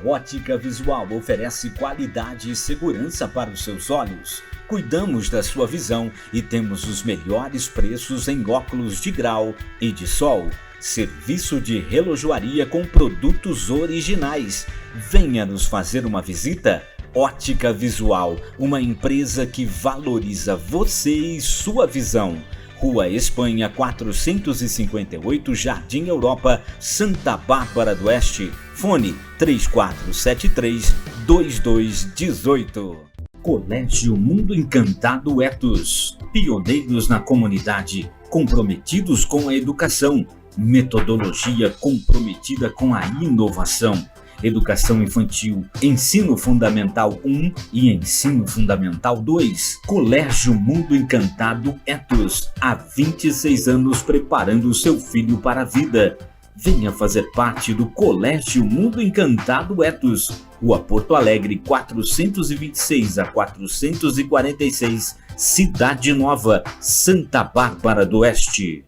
Ótica Visual oferece qualidade e segurança para os seus olhos. Cuidamos da sua visão e temos os melhores preços em óculos de grau e de sol. Serviço de relojoaria com produtos originais. Venha nos fazer uma visita. Ótica Visual, uma empresa que valoriza você e sua visão. Rua Espanha 458, Jardim Europa, Santa Bárbara do Oeste. Fone 3473-2218. Colégio Mundo Encantado Etos. Pioneiros na comunidade, comprometidos com a educação. Metodologia comprometida com a inovação. Educação infantil, ensino fundamental 1 e ensino fundamental 2. Colégio Mundo Encantado Etos. Há 26 anos preparando o seu filho para a vida. Venha fazer parte do Colégio Mundo Encantado Etos. Rua Porto Alegre, 426 a 446, Cidade Nova, Santa Bárbara do Oeste.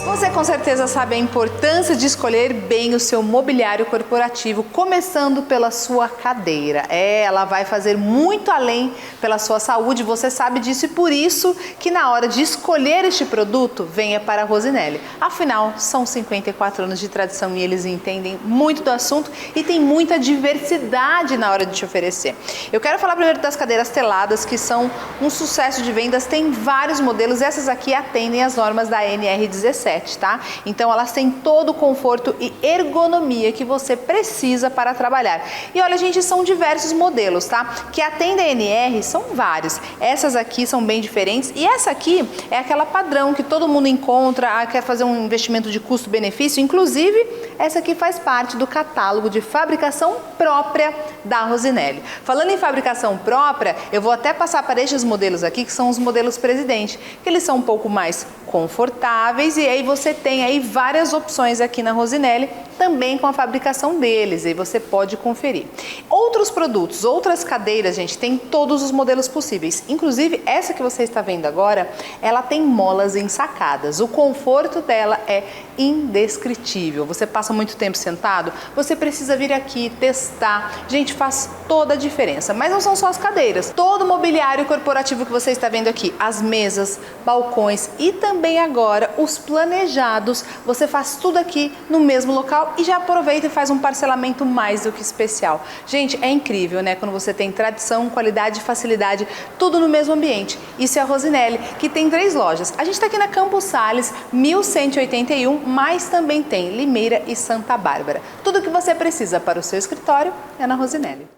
Você com certeza sabe a importância de escolher bem o seu mobiliário corporativo, começando pela sua cadeira. Ela vai fazer muito além pela sua saúde, você sabe disso, e por isso que na hora de escolher este produto, venha para a Rosinelli. Afinal, são 54 anos de tradição e eles entendem muito do assunto e tem muita diversidade na hora de te oferecer. Eu quero falar primeiro das cadeiras teladas, que são um sucesso de vendas, tem vários modelos, essas aqui atendem às normas da NR17. Tá? Então elas têm todo o conforto e ergonomia que você precisa para trabalhar. E olha, gente, são diversos modelos, tá? Que atendem a NR, são vários. Essas aqui são bem diferentes e essa aqui é aquela padrão que todo mundo encontra, quer fazer um investimento de custo-benefício. Inclusive, essa aqui faz parte do catálogo de fabricação própria da Rosinelli. Falando em fabricação própria, eu vou até passar para estes modelos aqui, que são os modelos Presidente, que eles são um pouco mais confortáveis e aí você tem aí várias opções aqui na Rosinelli, também com a fabricação deles, e você pode conferir. Outros produtos, outras cadeiras, gente, tem todos os modelos possíveis. Inclusive, essa que você está vendo agora, ela tem molas ensacadas. O conforto dela é indescritível. Você passa muito tempo sentado, você precisa vir aqui testar. Gente, faz toda a diferença. Mas não são só as cadeiras. Todo o mobiliário corporativo que você está vendo aqui, as mesas, balcões e também agora os planejados, você faz tudo aqui no mesmo local e já aproveita e faz um parcelamento mais do que especial. Gente, é incrível, né? Quando você tem tradição, qualidade e facilidade, tudo no mesmo ambiente. Isso é a Rosinelli, que tem 3 lojas. A gente está aqui na Campos Sales, 1181, mas também tem Limeira e Santa Bárbara. Tudo o que você precisa para o seu escritório é na Rosinelli.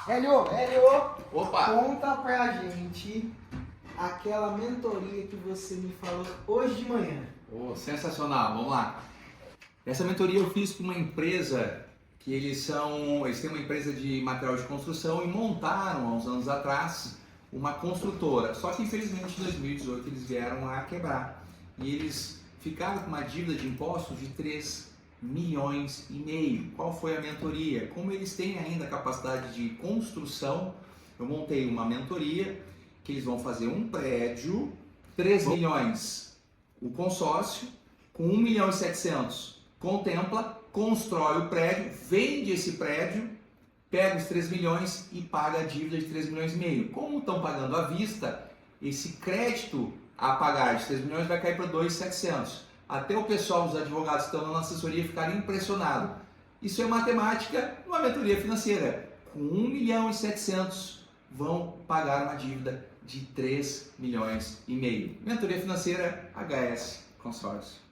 Hélio, Opa! conta pra gente aquela mentoria que você me falou hoje de manhã. Oh, sensacional, vamos lá. Essa mentoria eu fiz com uma empresa que eles têm uma empresa de material de construção e montaram há uns anos atrás uma construtora. Só que infelizmente em 2018 eles vieram a quebrar e eles ficaram com uma dívida de impostos de 3,5 milhões. Qual foi a mentoria? Como eles têm ainda a capacidade de construção, eu montei uma mentoria que eles vão fazer um prédio, 3 milhões o consórcio, com 1 milhão e 700 contempla, constrói o prédio, vende esse prédio, pega os 3 milhões e paga a dívida de 3 milhões e meio. Como estão pagando à vista, esse crédito a pagar de 3 milhões vai cair para 2.700. Até o pessoal, os advogados que estão na assessoria ficarem impressionados. Isso é matemática, uma mentoria financeira. Com 1 milhão e 700 vão pagar uma dívida de 3 milhões e meio. Mentoria financeira HS. consórcio.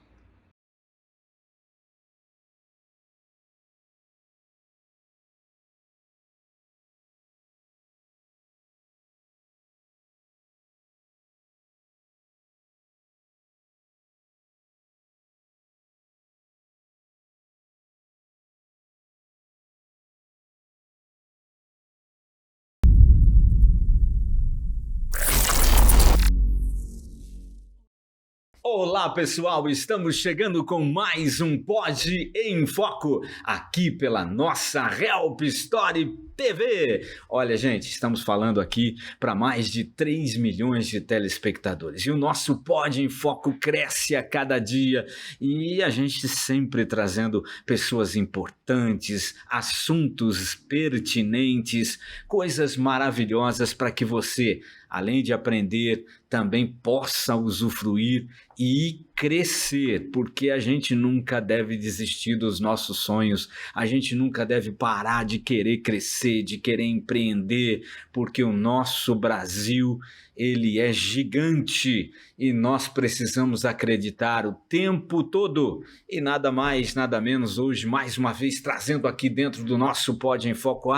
Olá pessoal, estamos chegando com mais um Pod em Foco, aqui pela nossa Help Story TV. Olha gente, estamos falando aqui para mais de 3 milhões de telespectadores e o nosso Pod em Foco cresce a cada dia e a gente sempre trazendo pessoas importantes, assuntos pertinentes, coisas maravilhosas para que você, além de aprender, também possa usufruir e crescer, porque a gente nunca deve desistir dos nossos sonhos, a gente nunca deve parar de querer crescer, de querer empreender, porque o nosso Brasil, ele é gigante e nós precisamos acreditar o tempo todo. E nada mais, nada menos, hoje mais uma vez trazendo aqui dentro do nosso Pod em Foco.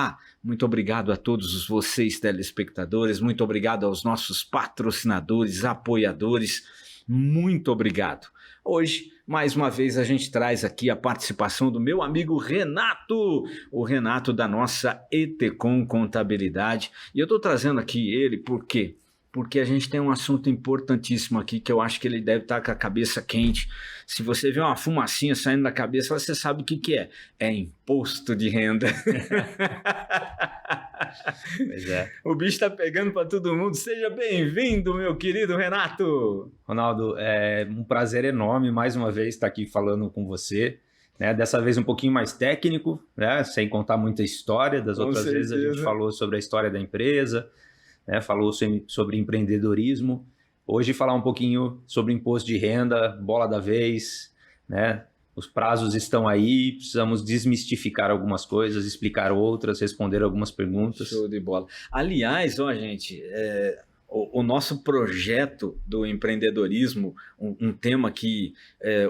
Muito obrigado a todos vocês telespectadores, muito obrigado aos nossos patrocinadores, apoiadores, muito obrigado. Hoje, mais uma vez, a gente traz aqui a participação do meu amigo Renato, o Renato da nossa Etecom Contabilidade. E eu estou trazendo aqui ele porque a gente tem um assunto importantíssimo aqui que eu acho que ele deve estar com a cabeça quente. Se você vê uma fumacinha saindo da cabeça, você sabe o que é. É imposto de renda. Pois é. O bicho está pegando para todo mundo. Seja bem-vindo, meu querido Renato. Ronaldo, é um prazer enorme mais uma vez estar aqui falando com você. Né? Dessa vez um pouquinho mais técnico, né? Sem contar muita história. Das outras vezes a gente falou sobre a história da empresa, né? Falou sobre empreendedorismo. Hoje falar um pouquinho sobre imposto de renda, bola da vez, né? Os prazos estão aí, precisamos desmistificar algumas coisas, explicar outras, responder algumas perguntas. Show de bola. Aliás, gente, o nosso projeto do empreendedorismo, um tema que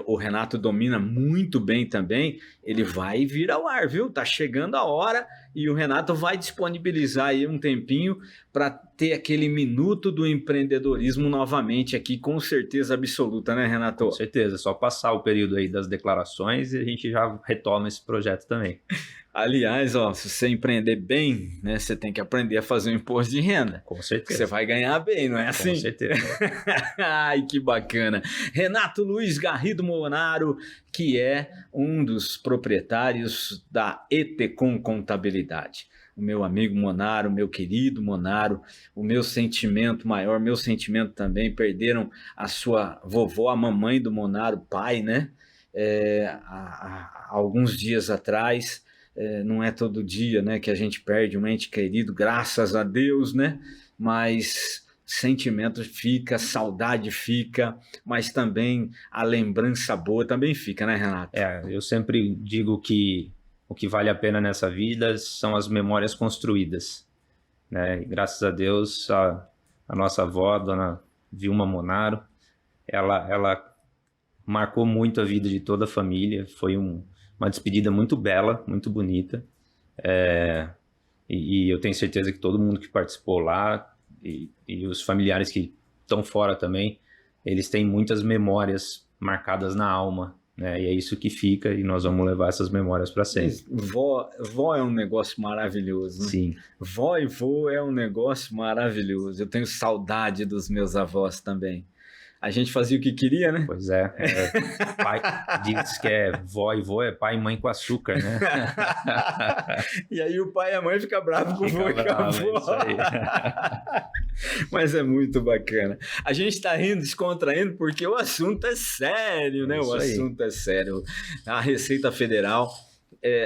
o Renato domina muito bem também, ele vai vir ao ar, viu? Tá chegando a hora e o Renato vai disponibilizar aí um tempinho para ter aquele minuto do empreendedorismo novamente aqui, com certeza absoluta, né, Renato? Com certeza, só passar o período aí das declarações e a gente já retoma esse projeto também. Aliás, se você empreender bem, né, você tem que aprender a fazer um imposto de renda. Com certeza. Você vai ganhar bem, não é assim? Com certeza. Ai, que bacana. Renato Luiz Garrido Monaro, que é um dos proprietários da Etecom Contabilidade. O meu amigo Monaro, meu querido Monaro, o meu sentimento maior, meu sentimento também, perderam a sua vovó, a mamãe do Monaro, pai, né? Há alguns dias atrás. Não é todo dia, né, que a gente perde um ente querido, graças a Deus, né? Mas sentimento fica, saudade fica, mas também a lembrança boa também fica, né, Renato? Eu sempre digo que o que vale a pena nessa vida são as memórias construídas, né? E graças a Deus, a nossa avó, a dona Vilma Monaro, ela marcou muito a vida de toda a família, foi uma despedida muito bela, muito bonita, e eu tenho certeza que todo mundo que participou lá e os familiares que estão fora também, eles têm muitas memórias marcadas na alma, né? E é isso que fica e nós vamos levar essas memórias para sempre. Vó é um negócio maravilhoso, né? Sim. Vó e vô é um negócio maravilhoso. Eu tenho saudade dos meus avós também. A gente fazia o que queria, né? Pois é. Pai, diz que vó e vô é pai e mãe com açúcar, né? E aí o pai e a mãe ficam bravos com o vô e com a avó. Isso aí. Mas é muito bacana. A gente está rindo, descontraindo, porque o assunto é sério, né? O assunto é sério. A Receita Federal,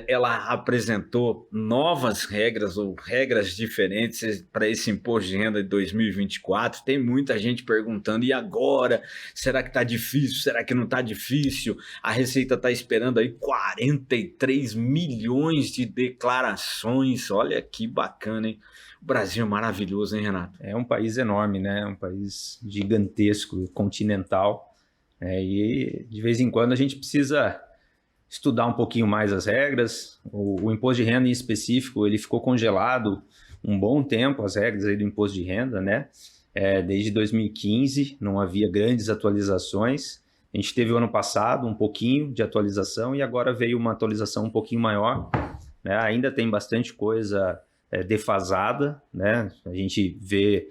ela apresentou novas regras ou regras diferentes para esse imposto de renda de 2024. Tem muita gente perguntando, e agora? Será que está difícil? Será que não está difícil? A Receita está esperando aí 43 milhões de declarações. Olha que bacana, hein? O Brasil é maravilhoso, hein, Renato? É um país enorme, né? Um país gigantesco, continental. E de vez em quando a gente precisa estudar um pouquinho mais as regras. O imposto de renda em específico, ele ficou congelado um bom tempo, as regras aí do imposto de renda, né? Desde 2015 não havia grandes atualizações. A gente teve o ano passado um pouquinho de atualização e agora veio uma atualização um pouquinho maior, né? Ainda tem bastante coisa defasada, né? A gente vê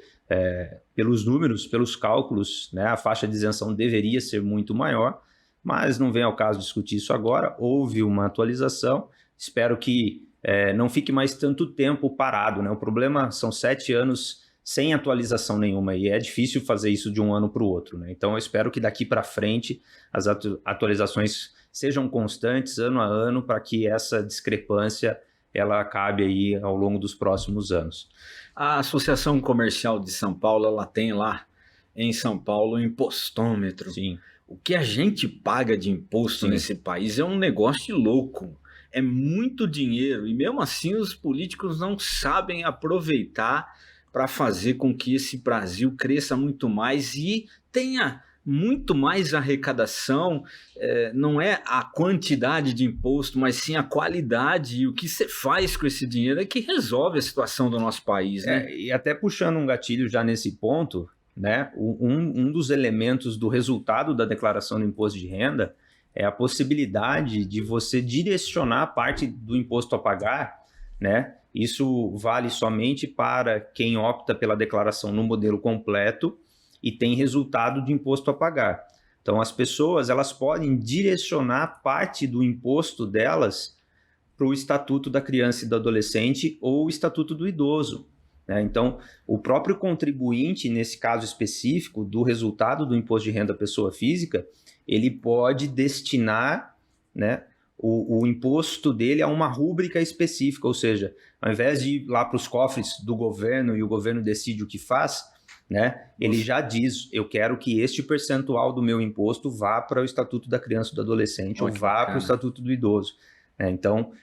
pelos números, pelos cálculos, né? A faixa de isenção deveria ser muito maior, mas não vem ao caso discutir isso agora. Houve uma atualização, espero que não fique mais tanto tempo parado, né? O problema são 7 anos sem atualização nenhuma e é difícil fazer isso de um ano para o outro, né? Então eu espero que daqui para frente as atualizações sejam constantes ano a ano para que essa discrepância ela acabe aí ao longo dos próximos anos. A Associação Comercial de São Paulo, ela tem lá em São Paulo o impostômetro. Sim. O que a gente paga de imposto nesse país é um negócio louco. É muito dinheiro e mesmo assim os políticos não sabem aproveitar para fazer com que esse Brasil cresça muito mais e tenha muito mais arrecadação. Não é a quantidade de imposto, mas sim a qualidade, e o que você faz com esse dinheiro é que resolve a situação do nosso país, né? E até puxando um gatilho já nesse ponto, né? Um dos elementos do resultado da declaração do imposto de renda é a possibilidade de você direcionar parte do imposto a pagar, né? Isso vale somente para quem opta pela declaração no modelo completo e tem resultado de imposto a pagar. Então, as pessoas elas podem direcionar parte do imposto delas para o Estatuto da Criança e do Adolescente ou o Estatuto do Idoso, né? Então, o próprio contribuinte, nesse caso específico, do resultado do imposto de renda à pessoa física, ele pode destinar, né, o imposto dele a uma rúbrica específica, ou seja, ao invés de ir lá para os cofres do governo e o governo decide o que faz, né, ele já diz, eu quero que este percentual do meu imposto vá para o Estatuto da Criança e do Adolescente ou vá para o Estatuto do Idoso. Então,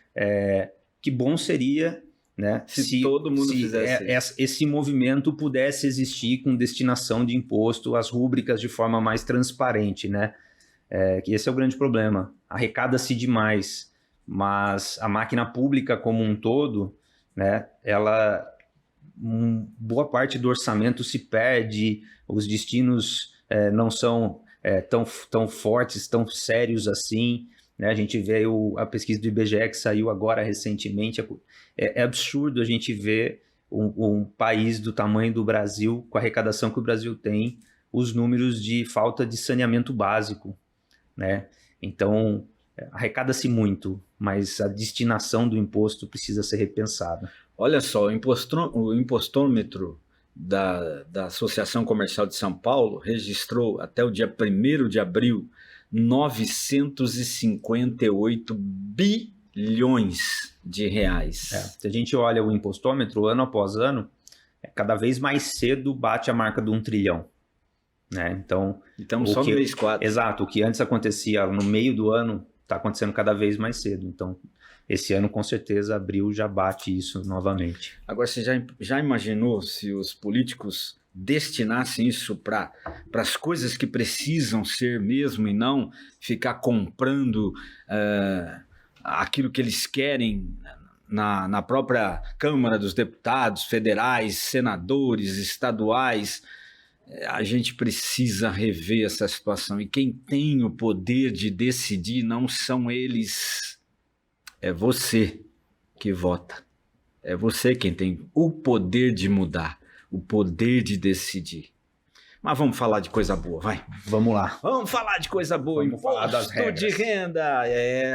que bom seria, né, se todo mundo fizesse esse movimento pudesse existir com destinação de imposto às rúbricas de forma mais transparente, né? Que esse é o grande problema. Arrecada-se demais, mas a máquina pública como um todo, né, boa parte do orçamento se perde, os destinos não são tão fortes, tão sérios assim, né? A gente vê a pesquisa do IBGE que saiu agora recentemente. É absurdo a gente ver um país do tamanho do Brasil, com a arrecadação que o Brasil tem, os números de falta de saneamento básico, né? Então, arrecada-se muito, mas a destinação do imposto precisa ser repensada. Olha só, o impostômetro da Associação Comercial de São Paulo registrou até o dia 1º de abril 958 bilhões de reais. Se a gente olha o impostômetro ano após ano, cada vez mais cedo bate a marca do 1 trilhão. Né? Então, só no mês 4. Exato, o que antes acontecia no meio do ano está acontecendo cada vez mais cedo. Então, esse ano, com certeza, abril já bate isso novamente. Agora, você já imaginou se os políticos destinassem isso para as coisas que precisam ser mesmo e não ficar comprando aquilo que eles querem na própria Câmara dos Deputados, federais, senadores, estaduais? A gente precisa rever essa situação. E quem tem o poder de decidir não são eles. É você que vota. É você quem tem o poder de mudar, o poder de decidir. Mas vamos falar de coisa boa, vai. Vamos lá. Vamos falar de coisa boa. Vamos falar das regras. De renda.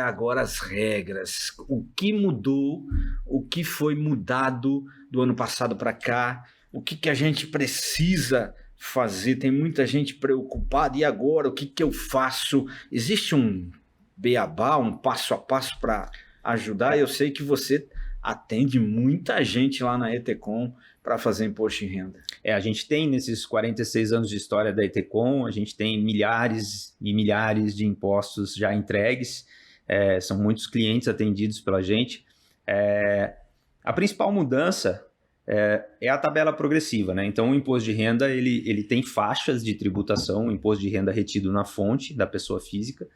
Agora as regras. O que mudou, o que foi mudado do ano passado para cá, o que a gente precisa fazer. Tem muita gente preocupada. E agora, o que eu faço? Existe um beabá, um passo a passo para ajudar? Eu sei que você atende muita gente lá na Etecom para fazer imposto de renda. A gente tem, nesses 46 anos de história da Etecom, a gente tem milhares e milhares de impostos já entregues. São muitos clientes atendidos pela gente. A principal mudança é a tabela progressiva, né? Então, o imposto de renda, ele tem faixas de tributação, o imposto de renda retido na fonte da pessoa física,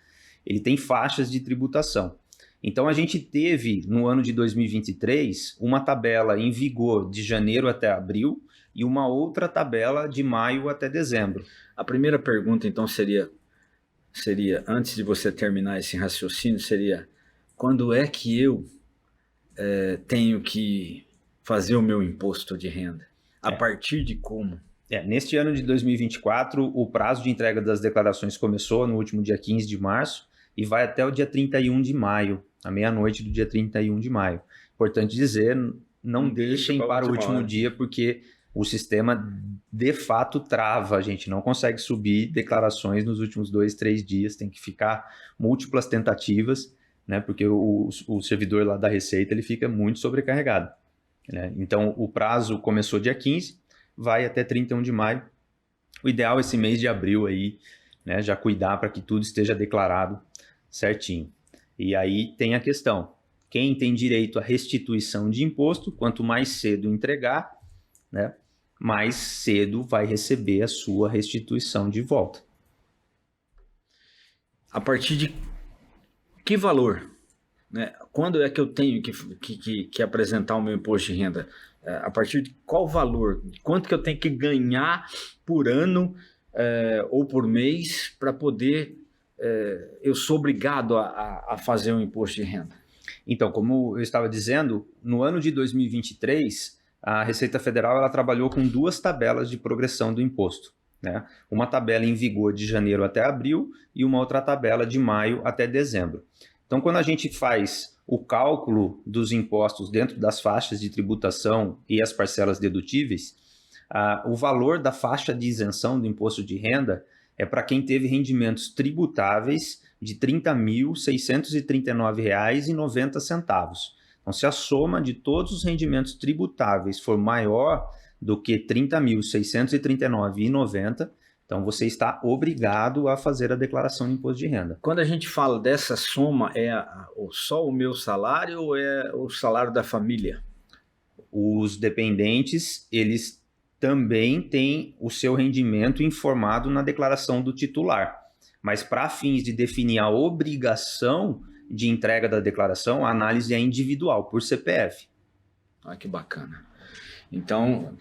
ele tem faixas de tributação. Então, a gente teve, no ano de 2023, uma tabela em vigor de janeiro até abril e uma outra tabela de maio até dezembro. A primeira pergunta, então, seria, antes de você terminar esse raciocínio, seria: quando é que eu tenho que fazer o meu imposto de renda? A partir de como? Neste ano de 2024, o prazo de entrega das declarações começou no último dia 15 de março e vai até o dia 31 de maio, à meia-noite do dia 31 de maio. Importante dizer, não deixem para o último dia, porque o sistema de fato trava, a gente não consegue subir declarações nos últimos 2, 3 dias, tem que ficar múltiplas tentativas, né, porque o servidor lá da Receita ele fica muito sobrecarregado, né? Então, o prazo começou dia 15, vai até 31 de maio. O ideal é esse mês de abril aí, né, já cuidar para que tudo esteja declarado certinho. E aí tem a questão: quem tem direito à restituição de imposto, quanto mais cedo entregar, né, mais cedo vai receber a sua restituição de volta. A partir de que valor, né? Quando é que eu tenho que apresentar o meu imposto de renda? A partir de qual valor? Quanto que eu tenho que ganhar por ano ou por mês para poder... eu sou obrigado a fazer um imposto de renda? Então, como eu estava dizendo, no ano de 2023, a Receita Federal ela trabalhou com 2 tabelas de progressão do imposto, né? Uma tabela em vigor de janeiro até abril e uma outra tabela de maio até dezembro. Então, quando a gente faz o cálculo dos impostos dentro das faixas de tributação e as parcelas dedutíveis, o valor da faixa de isenção do imposto de renda é para quem teve rendimentos tributáveis de R$ 30.639,90. Então, se a soma de todos os rendimentos tributáveis for maior do que R$ 30.639,90, então você está obrigado a fazer a declaração de imposto de renda. Quando a gente fala dessa soma, é só o meu salário ou é o salário da família? Os dependentes, eles também têm o seu rendimento informado na declaração do titular. Mas para fins de definir a obrigação de entrega da declaração, a análise é individual, por CPF. Ah, que bacana. Então,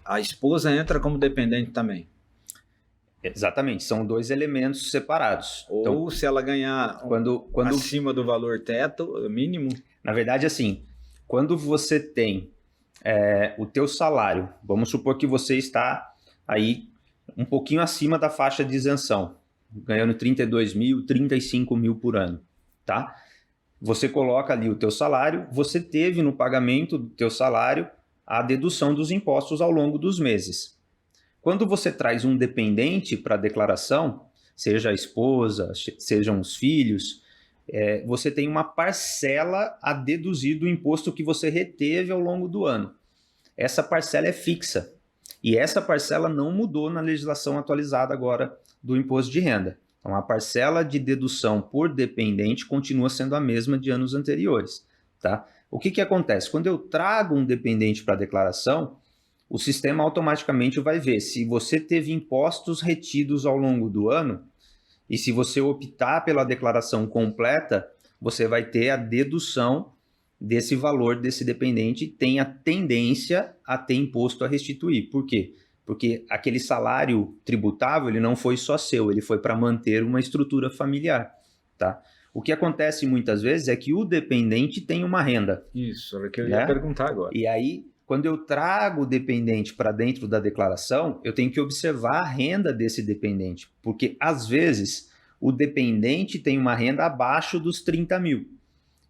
a esposa entra como dependente também? Exatamente, são 2 elementos separados. Ou então, se ela ganhar quando acima do valor teto, mínimo? Na verdade, assim, quando você tem o teu salário, vamos supor que você está aí um pouquinho acima da faixa de isenção, ganhando 32 mil, 35 mil por ano, tá? Você coloca ali o teu salário, você teve no pagamento do teu salário a dedução dos impostos ao longo dos meses. Quando você traz um dependente para a declaração, seja a esposa, sejam os filhos, você tem uma parcela a deduzir do imposto que você reteve ao longo do ano. Essa parcela é fixa e essa parcela não mudou na legislação atualizada agora do imposto de renda. Então, a parcela de dedução por dependente continua sendo a mesma de anos anteriores, tá? O que acontece? Quando eu trago um dependente para a declaração, o sistema automaticamente vai ver se você teve impostos retidos ao longo do ano e se você optar pela declaração completa, você vai ter a dedução desse valor desse dependente, tem a tendência a ter imposto a restituir. Por quê? Porque aquele salário tributável ele não foi só seu, ele foi para manter uma estrutura familiar, tá? O que acontece muitas vezes é que o dependente tem uma renda. Isso, era o que eu ia perguntar agora. E aí, quando eu trago o dependente para dentro da declaração, eu tenho que observar a renda desse dependente, porque às vezes o dependente tem uma renda abaixo dos 30 mil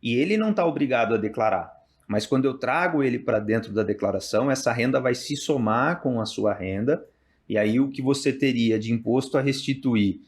e ele não está obrigado a declarar. Mas quando eu trago ele para dentro da declaração, essa renda vai se somar com a sua renda, e aí o que você teria de imposto a restituir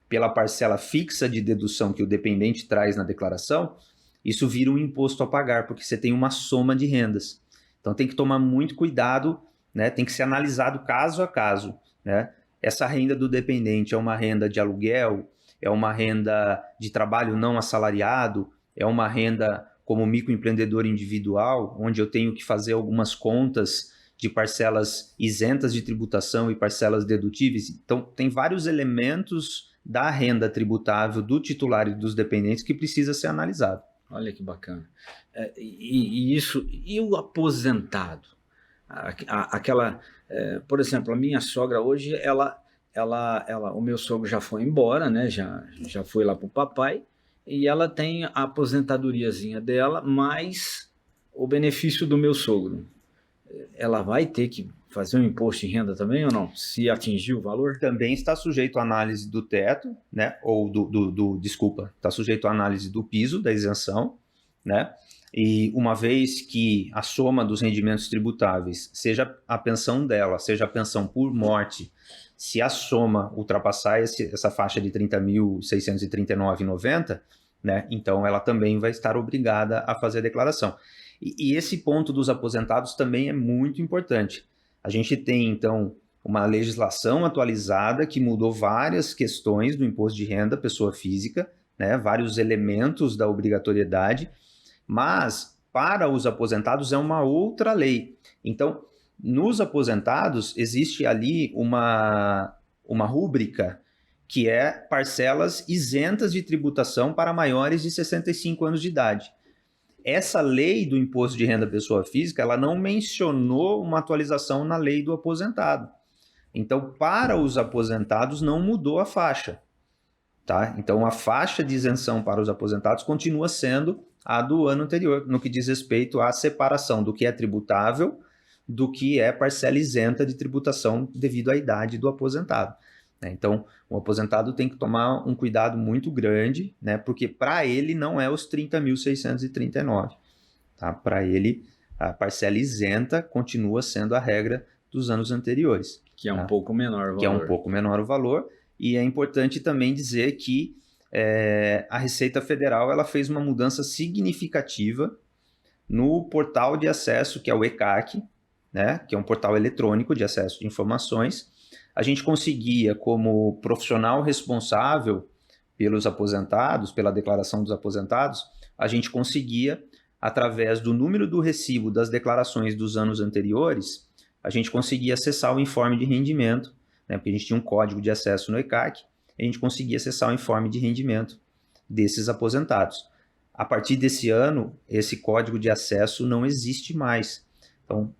pela parcela fixa de dedução que o dependente traz na declaração, isso vira um imposto a pagar, porque você tem uma soma de rendas. Então tem que tomar muito cuidado, né? Tem que ser analisado caso a caso, né? Essa renda do dependente é uma renda de aluguel, é uma renda de trabalho não assalariado, é uma renda como microempreendedor individual, onde eu tenho que fazer algumas contas de parcelas isentas de tributação e parcelas dedutíveis. Então, tem vários elementos da renda tributável do titular e dos dependentes que precisa ser analisado. Olha que bacana. E o aposentado? Por exemplo, a minha sogra hoje, o meu sogro já foi embora, né? Já foi lá para o papai, e ela tem a aposentadoriazinha dela, mais o benefício do meu sogro. Ela vai ter que fazer um imposto de renda também ou não? Se atingir o valor? Também está sujeito à análise do teto, né? Ou está sujeito à análise do piso da isenção, né? E uma vez que a soma dos rendimentos tributáveis, seja a pensão dela, seja a pensão por morte, se a soma ultrapassar essa faixa de R$ 30.639,90, né? Então ela também vai estar obrigada a fazer a declaração. E esse ponto dos aposentados também é muito importante. A gente tem, então, uma legislação atualizada que mudou várias questões do imposto de renda pessoa física, né? Vários elementos da obrigatoriedade, mas para os aposentados é uma outra lei. Então, nos aposentados existe ali uma rúbrica que é parcelas isentas de tributação para maiores de 65 anos de idade. Essa lei do imposto de renda pessoa física, ela não mencionou uma atualização na lei do aposentado. Então, para os aposentados não mudou a faixa, tá? Então, a faixa de isenção para os aposentados continua sendo a do ano anterior, no que diz respeito à separação do que é tributável do que é parcela isenta de tributação devido à idade do aposentado. Então, o aposentado tem que tomar um cuidado muito grande, né? Porque para ele não é os 30.639. Tá? Para ele, a parcela isenta continua sendo a regra dos anos anteriores. Que é um pouco menor o valor. Que é um pouco menor o valor. E é importante também dizer que a Receita Federal ela fez uma mudança significativa no portal de acesso, que é o ECAC, né? Que é um portal eletrônico de acesso de informações. A gente conseguia, como profissional responsável pelos aposentados, pela declaração dos aposentados, a gente conseguia, através do número do recibo das declarações dos anos anteriores, a gente conseguia acessar o informe de rendimento, né, porque a gente tinha um código de acesso no ECAC, a gente conseguia acessar o informe de rendimento desses aposentados. A partir desse ano, esse código de acesso não existe mais. Então,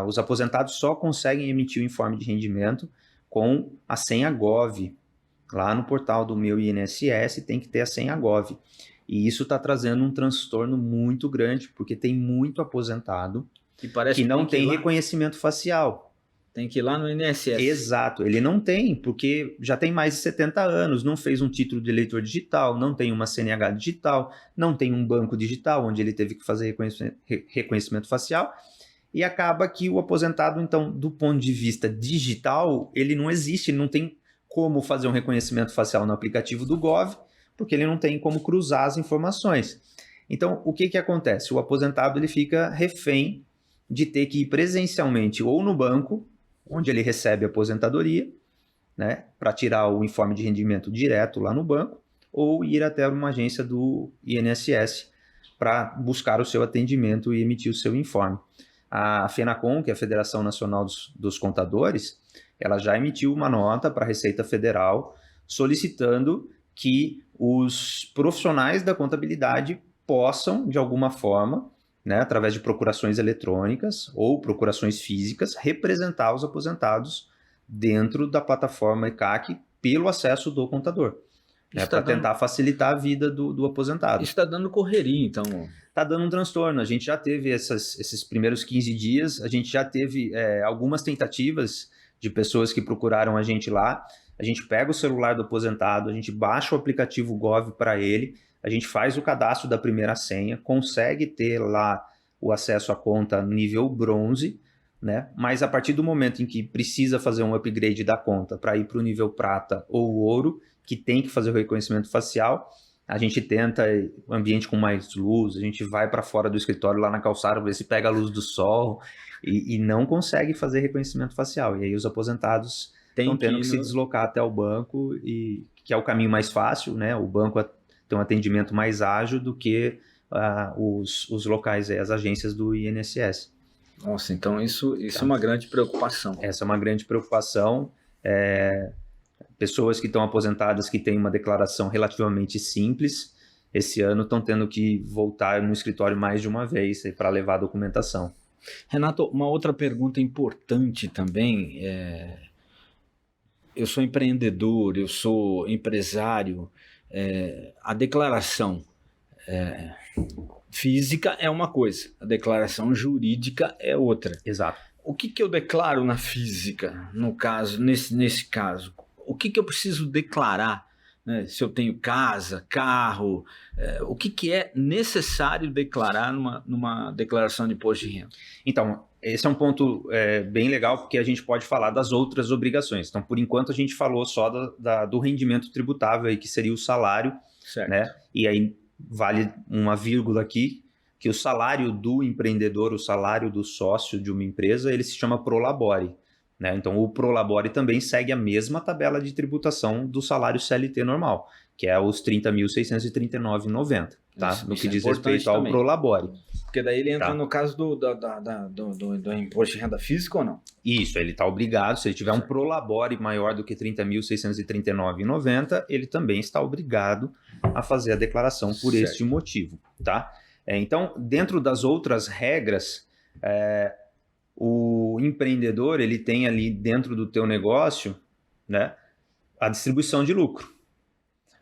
os aposentados só conseguem emitir o informe de rendimento com a senha GOV. Lá no portal do meu INSS tem que ter a senha GOV. E isso está trazendo um transtorno muito grande, porque tem muito aposentado que não tem reconhecimento facial. Tem que ir lá no INSS. Exato, ele não tem, porque já tem mais de 70 anos, não fez um título de eleitor digital, não tem uma CNH digital, não tem um banco digital onde ele teve que fazer reconhecimento facial. E acaba que o aposentado, então, do ponto de vista digital, ele não existe, ele não tem como fazer um reconhecimento facial no aplicativo do Gov, porque ele não tem como cruzar as informações. Então, o que acontece? O aposentado ele fica refém de ter que ir presencialmente ou no banco, onde ele recebe a aposentadoria, né, para tirar o informe de rendimento direto lá no banco, ou ir até uma agência do INSS para buscar o seu atendimento e emitir o seu informe. A FENACON, que é a Federação Nacional dos Contadores, ela já emitiu uma nota para a Receita Federal solicitando que os profissionais da contabilidade possam, de alguma forma, né, através de procurações eletrônicas ou procurações físicas, representar os aposentados dentro da plataforma ECAC pelo acesso do contador. Para tentar facilitar a vida do aposentado. Isso está dando correria, então. Está dando um transtorno. A gente já teve esses primeiros 15 dias, a gente já teve algumas tentativas de pessoas que procuraram a gente lá. A gente pega o celular do aposentado, a gente baixa o aplicativo Gov para ele, a gente faz o cadastro da primeira senha, consegue ter lá o acesso à conta nível bronze, né? Mas a partir do momento em que precisa fazer um upgrade da conta para ir para o nível prata ou ouro, que tem que fazer o reconhecimento facial, a gente tenta um ambiente com mais luz, a gente vai para fora do escritório lá na calçada, ver se pega a luz do sol e não consegue fazer reconhecimento facial. E aí os aposentados estão tendo que se deslocar até o banco, que é o caminho mais fácil, né? O banco tem um atendimento mais ágil do que os locais, as agências do INSS. Nossa, então isso é uma grande preocupação. Essa é uma grande preocupação. Pessoas que estão aposentadas que têm uma declaração relativamente simples, esse ano estão tendo que voltar no escritório mais de uma vez para levar a documentação. Renato, uma outra pergunta importante também eu sou empreendedor, eu sou empresário, a declaração física é uma coisa, a declaração jurídica é outra. Exato. O que eu declaro na física, no caso, nesse caso? O que eu preciso declarar? Né? Se eu tenho casa, carro, o que é necessário declarar numa declaração de imposto de renda? Então, esse é um ponto bem legal, porque a gente pode falar das outras obrigações. Então, por enquanto, a gente falou só do rendimento tributável, aí, que seria o salário. Certo. Né? E aí vale uma vírgula aqui, que o salário do empreendedor, o salário do sócio de uma empresa, ele se chama prolabore. Né? Então, o prolabore também segue a mesma tabela de tributação do salário CLT normal, que é os R$ 30.639,90, tá? No que diz respeito ao prolabore. Porque daí ele entra no caso do imposto de renda física ou não? Isso, ele está obrigado, se ele tiver um prolabore maior do que R$ 30.639,90, ele também está obrigado a fazer a declaração por este motivo, tá? Então, dentro das outras regras, o empreendedor, ele tem ali dentro do teu negócio, né, a distribuição de lucro.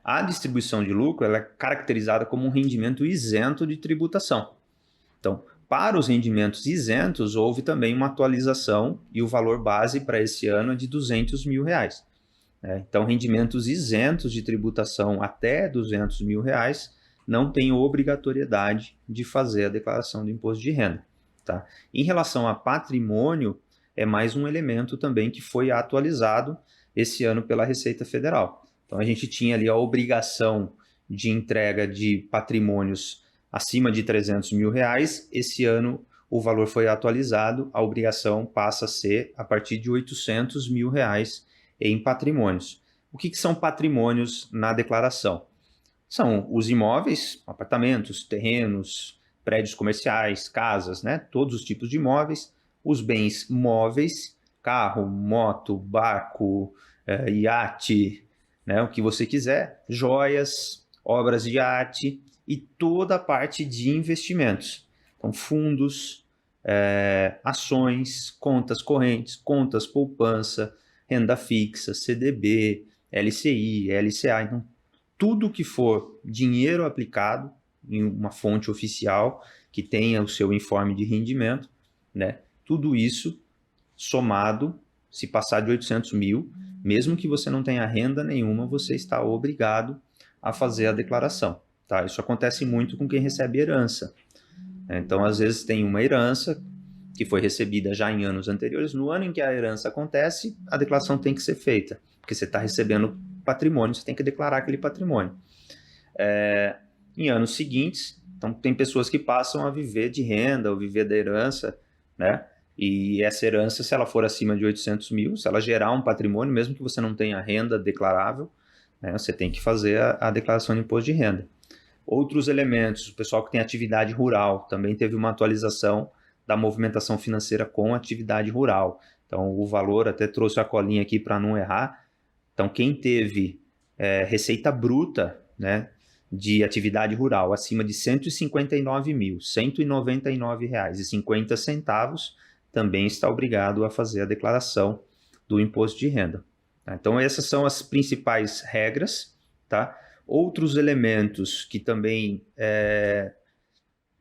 A distribuição de lucro, ela é caracterizada como um rendimento isento de tributação. Então, para os rendimentos isentos, houve também uma atualização e o valor base para esse ano é de R$200 mil. Então, rendimentos isentos de tributação até R$200 mil não tem obrigatoriedade de fazer a declaração do imposto de renda. Tá? Em relação a patrimônio, é mais um elemento também que foi atualizado esse ano pela Receita Federal. Então, a gente tinha ali a obrigação de entrega de patrimônios acima de R$300 mil. Esse ano, o valor foi atualizado, a obrigação passa a ser a partir de R$800 mil em patrimônios. O que são patrimônios na declaração? São os imóveis, apartamentos, terrenos, prédios comerciais, casas, né? Todos os tipos de imóveis, os bens móveis, carro, moto, barco, iate, né? O que você quiser, joias, obras de arte e toda a parte de investimentos. Então, fundos, ações, contas correntes, contas poupança, renda fixa, CDB, LCI, LCA. Então, tudo que for dinheiro aplicado em uma fonte oficial que tenha o seu informe de rendimento, né? Tudo isso somado, se passar de 800 mil, mesmo que você não tenha renda nenhuma, você está obrigado a fazer a declaração. Tá? Isso acontece muito com quem recebe herança. Então, às vezes, tem uma herança que foi recebida já em anos anteriores. No ano em que a herança acontece, a declaração tem que ser feita, porque você está recebendo patrimônio, você tem que declarar aquele patrimônio. Em anos seguintes, então, tem pessoas que passam a viver de renda ou viver da herança, né? E essa herança, se ela for acima de 800 mil, se ela gerar um patrimônio, mesmo que você não tenha renda declarável, né, você tem que fazer a declaração de imposto de renda. Outros elementos, o pessoal que tem atividade rural, também teve uma atualização da movimentação financeira com atividade rural. Então, o valor, até trouxe a colinha aqui para não errar. Então, quem teve receita bruta, né, de atividade rural acima de R$ 159.199,50 também está obrigado a fazer a declaração do imposto de renda. Tá? Então, essas são as principais regras. Tá? Outros elementos que também,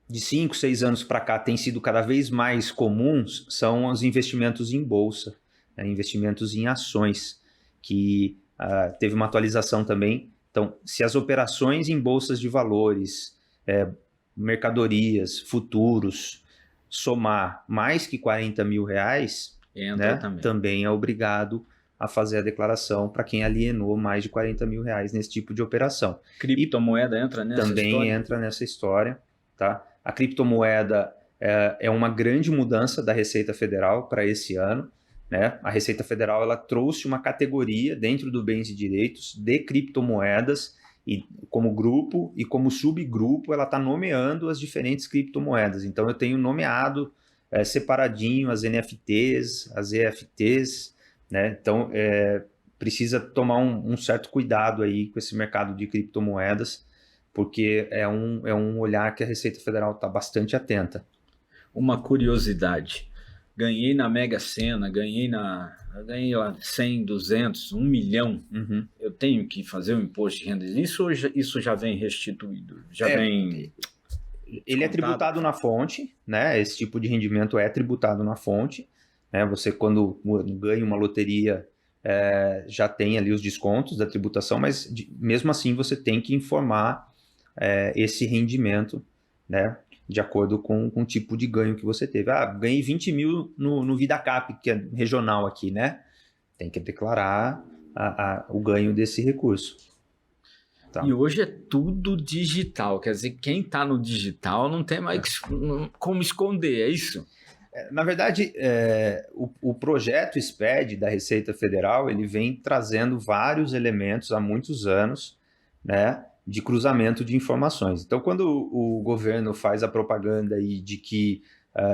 de 5, 6 anos para cá, têm sido cada vez mais comuns são os investimentos em bolsa, né? Investimentos em ações, que teve uma atualização também. Então, se as operações em bolsas de valores, mercadorias, futuros, somar mais que R$40 mil, né, também é obrigado a fazer a declaração para quem alienou mais de R$40 mil nesse tipo de operação. Criptomoeda entra nessa também história? Entra nessa história. Tá? A criptomoeda é uma grande mudança da Receita Federal para esse ano. Né? A Receita Federal ela trouxe uma categoria dentro do bens e direitos de criptomoedas e como grupo e como subgrupo ela está nomeando as diferentes criptomoedas. Então eu tenho nomeado separadinho as NFTs, as EFTs, né? Então precisa tomar um certo cuidado aí com esse mercado de criptomoedas, porque é um olhar que a Receita Federal está bastante atenta. Uma curiosidade, ganhei na Mega Sena, ganhei lá 100, 200, 1 milhão, eu tenho que fazer o imposto de renda, isso já vem restituído, vem... Ele é tributado na fonte, né? Esse tipo de rendimento é tributado na fonte, né? Você, quando ganha uma loteria, já tem ali os descontos da tributação, mas mesmo assim você tem que informar esse rendimento, né? De acordo com o tipo de ganho que você teve. Ganhei 20 mil no VidaCap, que é regional aqui, né? Tem que declarar o ganho desse recurso. Tá. E hoje é tudo digital, quer dizer, quem está no digital não tem mais como esconder, é isso? Na verdade, o projeto SPED da Receita Federal, ele vem trazendo vários elementos há muitos anos, né, de cruzamento de informações. Então, quando o governo faz a propaganda aí de que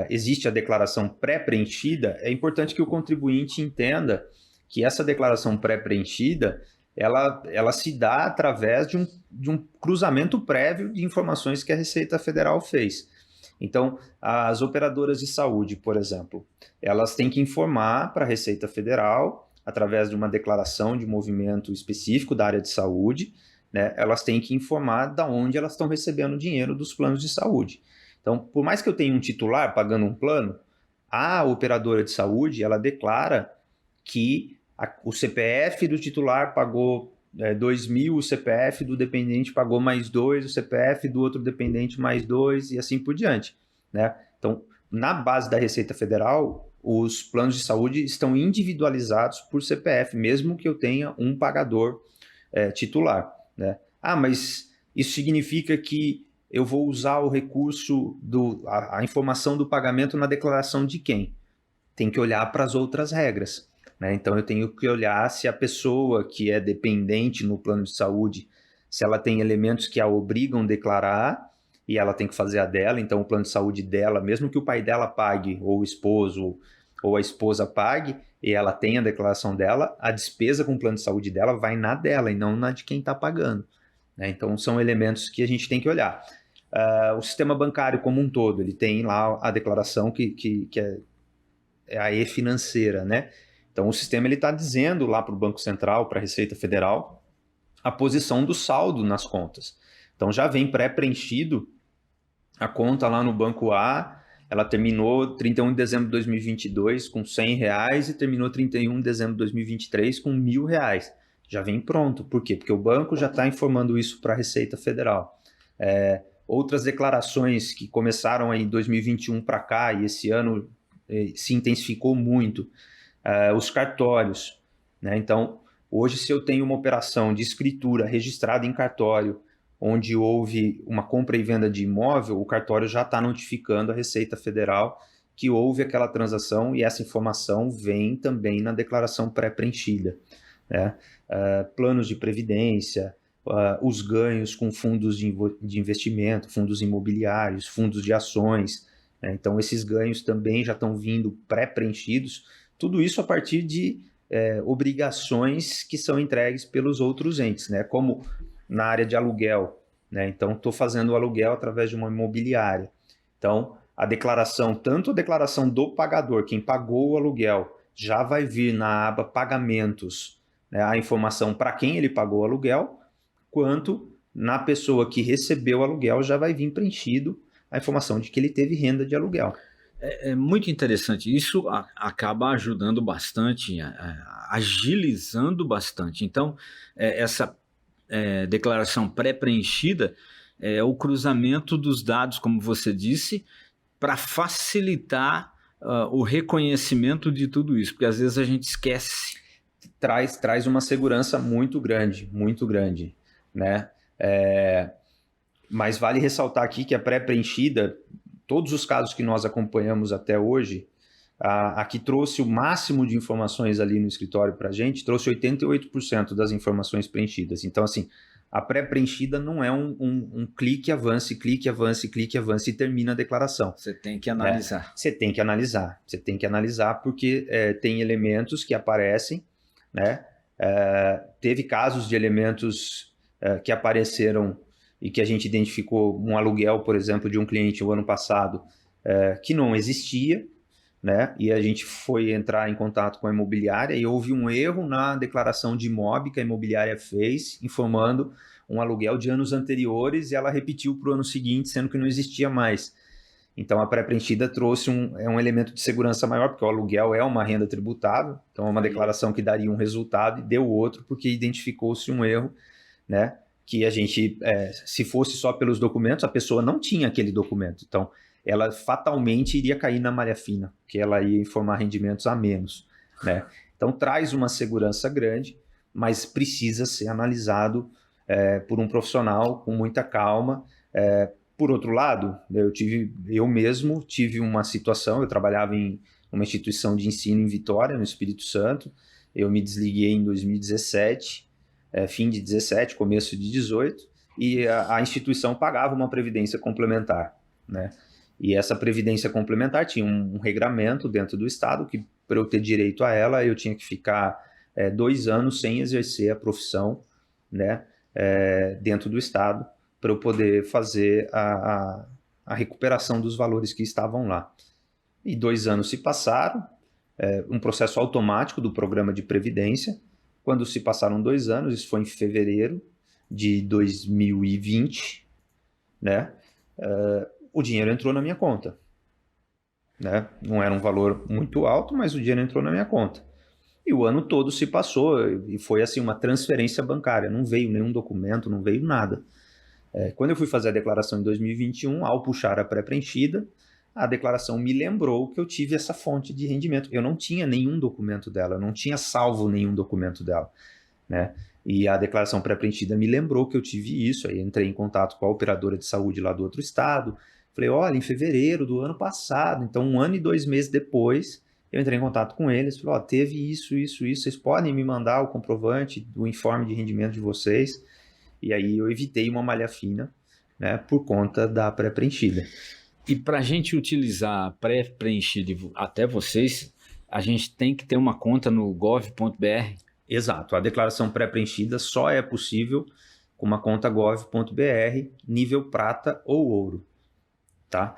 existe a declaração pré-preenchida, é importante que o contribuinte entenda que essa declaração pré-preenchida ela se dá através de um cruzamento prévio de informações que a Receita Federal fez. Então, as operadoras de saúde, por exemplo, elas têm que informar para a Receita Federal, através de uma declaração de movimento específico da área de saúde, né, elas têm que informar de onde elas estão recebendo dinheiro dos planos de saúde. Então, por mais que eu tenha um titular pagando um plano, a operadora de saúde, ela declara que o CPF do titular pagou 2 mil, o CPF do dependente pagou mais 2, o CPF do outro dependente mais 2 e assim por diante, né? Então, na base da Receita Federal, os planos de saúde estão individualizados por CPF, mesmo que eu tenha um pagador titular, né? Mas isso significa que eu vou usar o recurso, a informação do pagamento na declaração de quem? Tem que olhar para as outras regras. Então, eu tenho que olhar se a pessoa que é dependente no plano de saúde, se ela tem elementos que a obrigam a declarar e ela tem que fazer a dela. Então, o plano de saúde dela, mesmo que o pai dela pague, ou o esposo, ou a esposa pague, e ela tem a declaração dela, a despesa com o plano de saúde dela vai na dela e não na de quem está pagando. Então, são elementos que a gente tem que olhar. O sistema bancário como um todo, ele tem lá a declaração que é a e-financeira, né? Então, o sistema está dizendo lá para o Banco Central, para a Receita Federal, a posição do saldo nas contas. Então, já vem pré-preenchido a conta lá no Banco A, ela terminou 31 de dezembro de 2022 com R$100 e terminou 31 de dezembro de 2023 com R$1.000. Já vem pronto. Por quê? Porque o banco já está informando isso para a Receita Federal. Outras declarações que começaram em 2021 para cá e esse ano se intensificou muito, os cartórios, né? Então, hoje, se eu tenho uma operação de escritura registrada em cartório, onde houve uma compra e venda de imóvel, o cartório já está notificando a Receita Federal que houve aquela transação e essa informação vem também na declaração pré-preenchida, né? Planos de previdência, os ganhos com fundos de investimento, fundos imobiliários, fundos de ações, né? Então, esses ganhos também já estão vindo pré-preenchidos. Tudo isso a partir de obrigações que são entregues pelos outros entes, né? Como na área de aluguel, né? Então, estou fazendo o aluguel através de uma imobiliária. Então, tanto a declaração do pagador, quem pagou o aluguel, já vai vir na aba pagamentos, né, a informação para quem ele pagou o aluguel, quanto na pessoa que recebeu o aluguel já vai vir preenchido a informação de que ele teve renda de aluguel. É muito interessante, isso acaba ajudando bastante, agilizando bastante. Então, essa declaração pré-preenchida é o cruzamento dos dados, como você disse, para facilitar o reconhecimento de tudo isso, porque às vezes a gente esquece. Traz uma segurança muito grande, né? Mas vale ressaltar aqui que a pré-preenchida, todos os casos que nós acompanhamos até hoje, a que trouxe o máximo de informações ali no escritório para a gente, trouxe 88% das informações preenchidas. Então, assim, A pré-preenchida não é um clique, avance, clique, avance, clique, avance e termina a declaração. Você tem que analisar. Né? Você tem que analisar porque tem elementos que aparecem, né? Teve casos de elementos que apareceram e que a gente identificou um aluguel, por exemplo, de um cliente o ano passado que não existia, né? E a gente foi entrar em contato com a imobiliária e houve um erro na declaração de imóvel que a imobiliária fez, informando um aluguel de anos anteriores e ela repetiu para o ano seguinte, sendo que não existia mais. Então, a pré-preenchida trouxe um elemento de segurança maior, porque o aluguel é uma renda tributável, então é uma declaração que daria um resultado e deu outro, porque identificou-se um erro, né? Que a gente, se fosse só pelos documentos, a pessoa não tinha aquele documento. Então, ela fatalmente iria cair na malha fina, porque ela ia informar rendimentos a menos, né? Então, traz uma segurança grande, mas precisa ser analisado por um profissional com muita calma. Por outro lado, eu mesmo tive uma situação, eu trabalhava em uma instituição de ensino em Vitória, no Espírito Santo, eu me desliguei em 2017, fim de 17, começo de 18, e a instituição pagava uma previdência complementar, né? E essa previdência complementar tinha um regramento dentro do Estado que, para eu ter direito a ela, eu tinha que ficar 2 anos sem exercer a profissão, né, dentro do Estado, para eu poder fazer a recuperação dos valores que estavam lá. E 2 anos se passaram, um processo automático do programa de previdência. Quando se passaram 2 anos, isso foi em fevereiro de 2020, né, o dinheiro entrou na minha conta, né? Não era um valor muito alto, mas o dinheiro entrou na minha conta. E o ano todo se passou e foi assim uma transferência bancária, não veio nenhum documento, não veio nada. Quando eu fui fazer a declaração em 2021, ao puxar a pré-preenchida, a declaração me lembrou que eu tive essa fonte de rendimento. Eu não tinha nenhum documento dela, eu não tinha salvo nenhum documento dela, né? E a declaração pré-preenchida me lembrou que eu tive isso. Aí entrei em contato com a operadora de saúde lá do outro estado. Falei, olha, em fevereiro do ano passado, então 1 ano e 2 meses depois, eu entrei em contato com eles. Falei, teve isso, vocês podem me mandar o comprovante do informe de rendimento de vocês? E aí eu evitei uma malha fina, né, por conta da pré-preenchida. E para a gente utilizar a pré-preenchida até vocês, a gente tem que ter uma conta no gov.br? Exato, a declaração pré-preenchida só é possível com uma conta gov.br, nível prata ou ouro, tá?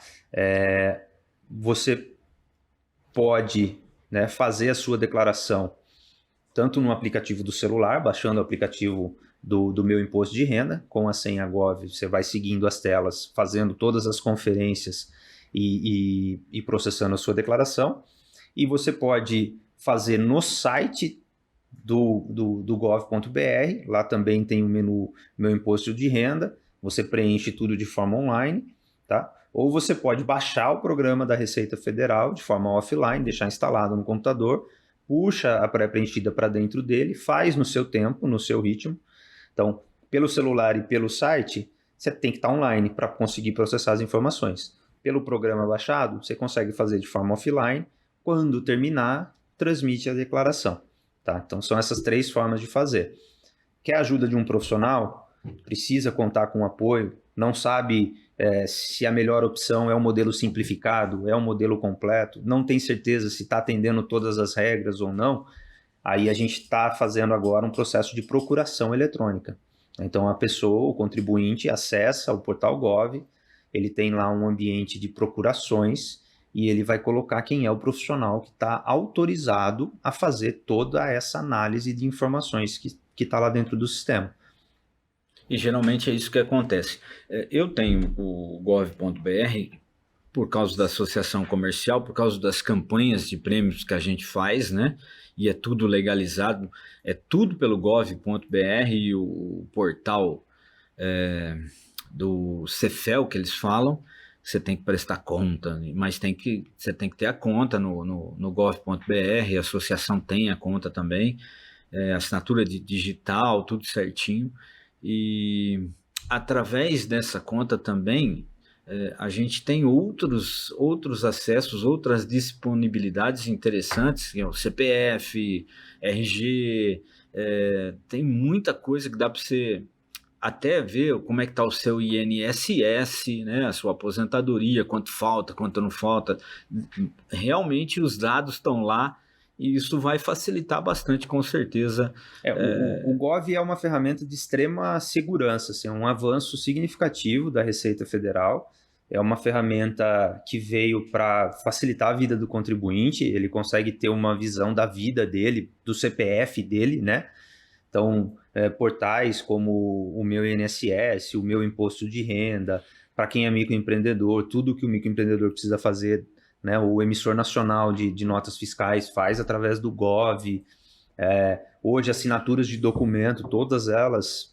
Você pode, né, fazer a sua declaração tanto no aplicativo do celular, baixando o aplicativo do Meu Imposto de Renda, com a senha Gov, você vai seguindo as telas, fazendo todas as conferências e processando a sua declaração. E você pode fazer no site do gov.br, lá também tem o menu Meu Imposto de Renda, você preenche tudo de forma online, tá? Ou você pode baixar o programa da Receita Federal de forma offline, deixar instalado no computador, puxa a pré-preenchida para dentro dele, faz no seu tempo, no seu ritmo. Então, pelo celular e pelo site, você tem que estar online para conseguir processar as informações. Pelo programa baixado, você consegue fazer de forma offline. Quando terminar, transmite a declaração. Tá? Então, são essas 3 formas de fazer. Quer a ajuda de um profissional? Precisa contar com apoio? Não sabe se a melhor opção é o modelo simplificado, é o modelo completo? Não tem certeza se está atendendo todas as regras ou não? Aí a gente está fazendo agora um processo de procuração eletrônica. Então, a pessoa, o contribuinte, acessa o portal Gov, ele tem lá um ambiente de procurações e ele vai colocar quem é o profissional que está autorizado a fazer toda essa análise de informações que está lá dentro do sistema. E geralmente é isso que acontece. Eu tenho o gov.br por causa da associação comercial, por causa das campanhas de prêmios que a gente faz, né? E é tudo legalizado, é tudo pelo gov.br e o portal do Cefel que eles falam. Você tem que prestar conta, mas você tem que ter a conta no gov.br, a associação tem a conta também, assinatura digital, tudo certinho. E através dessa conta também, a gente tem outros acessos, outras disponibilidades interessantes, que é o CPF, RG, tem muita coisa que dá para você até ver como é que está o seu INSS, né, a sua aposentadoria, quanto falta, quanto não falta. Realmente os dados estão lá e isso vai facilitar bastante, com certeza. O Gov é uma ferramenta de extrema segurança, assim, é um avanço significativo da Receita Federal. É uma ferramenta que veio para facilitar a vida do contribuinte, ele consegue ter uma visão da vida dele, do CPF dele, né? Então, portais como o meu INSS, o meu imposto de renda, para quem é microempreendedor, tudo que o microempreendedor precisa fazer, né? O emissor nacional de notas fiscais faz através do Gov. Hoje, assinaturas de documento, todas elas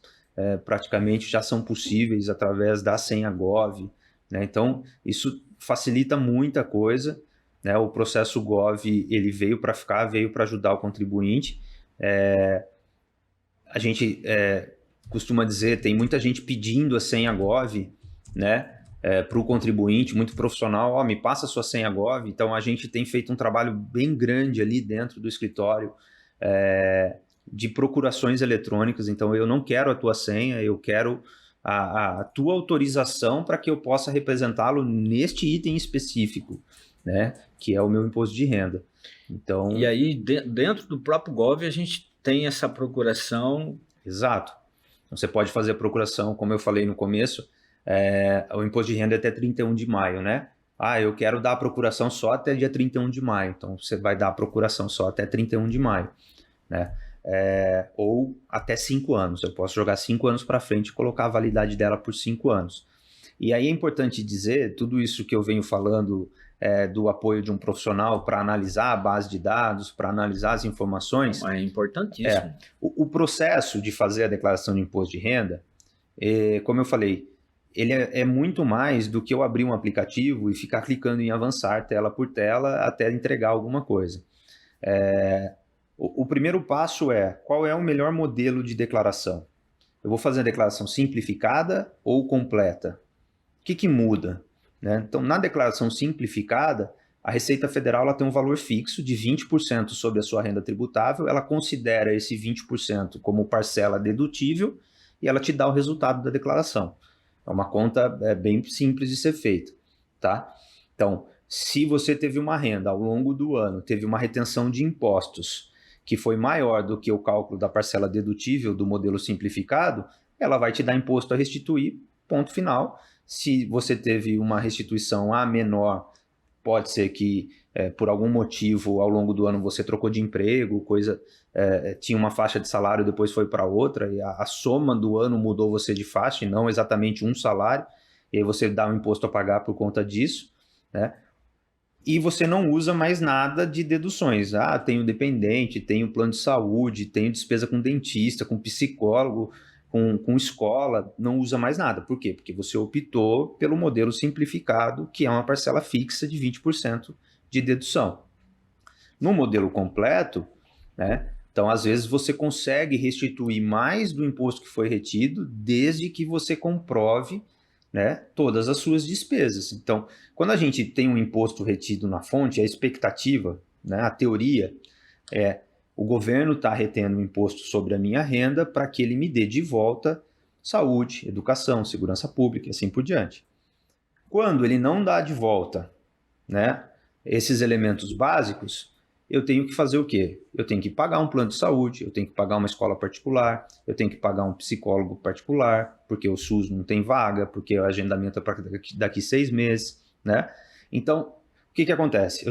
praticamente já são possíveis através da senha Gov. Né? Então, isso facilita muita coisa. Né? O processo Gov ele veio para ficar, veio para ajudar o contribuinte. A gente costuma dizer, tem muita gente pedindo a senha Gov, né? Para o contribuinte, muito profissional, me passa a sua senha Gov. Então, a gente tem feito um trabalho bem grande ali dentro do escritório de procurações eletrônicas. Então, eu não quero a tua senha, eu quero a tua autorização para que eu possa representá-lo neste item específico, né? Que é o meu imposto de renda. Então, e aí, dentro do próprio Gov, a gente tem essa procuração. Exato. Então, você pode fazer a procuração, como eu falei no começo, o imposto de renda é até 31 de maio, né? Eu quero dar a procuração só até dia 31 de maio. Então, você vai dar a procuração só até 31 de maio, né? Ou até 5 anos. Eu posso jogar 5 anos para frente e colocar a validade dela por 5 anos. E aí é importante dizer, tudo isso que eu venho falando do apoio de um profissional para analisar a base de dados, para analisar as informações. É importantíssimo. O processo de fazer a declaração de imposto de renda, como eu falei, ele é muito mais do que eu abrir um aplicativo e ficar clicando em avançar tela por tela até entregar alguma coisa. O primeiro passo qual é o melhor modelo de declaração? Eu vou fazer a declaração simplificada ou completa? O que muda? Né? Então, na declaração simplificada, a Receita Federal ela tem um valor fixo de 20% sobre a sua renda tributável, ela considera esse 20% como parcela dedutível e ela te dá o resultado da declaração. É uma conta bem simples de ser feita. Tá? Então, se você teve uma renda ao longo do ano, teve uma retenção de impostos que foi maior do que o cálculo da parcela dedutível do modelo simplificado, ela vai te dar imposto a restituir, ponto final. Se você teve uma restituição a menor, pode ser que por algum motivo ao longo do ano você trocou de emprego, tinha uma faixa de salário, depois foi para outra, e a soma do ano mudou você de faixa, e não exatamente um salário, e aí você dá um imposto a pagar por conta disso, né? E você não usa mais nada de deduções. Tenho dependente, tenho plano de saúde, tenho despesa com dentista, com psicólogo, com escola, não usa mais nada. Por quê? Porque você optou pelo modelo simplificado, que é uma parcela fixa de 20% de dedução. No modelo completo, né, então às vezes você consegue restituir mais do imposto que foi retido, desde que você comprove, né, todas as suas despesas. Então, quando a gente tem um imposto retido na fonte, a expectativa, né, a teoria o governo está retendo um imposto sobre a minha renda para que ele me dê de volta saúde, educação, segurança pública e assim por diante. Quando ele não dá de volta, né, esses elementos básicos, eu tenho que fazer o quê? Eu tenho que pagar um plano de saúde, eu tenho que pagar uma escola particular, eu tenho que pagar um psicólogo particular, porque o SUS não tem vaga, porque o agendamento é para daqui 6 meses, né? Então, o que acontece?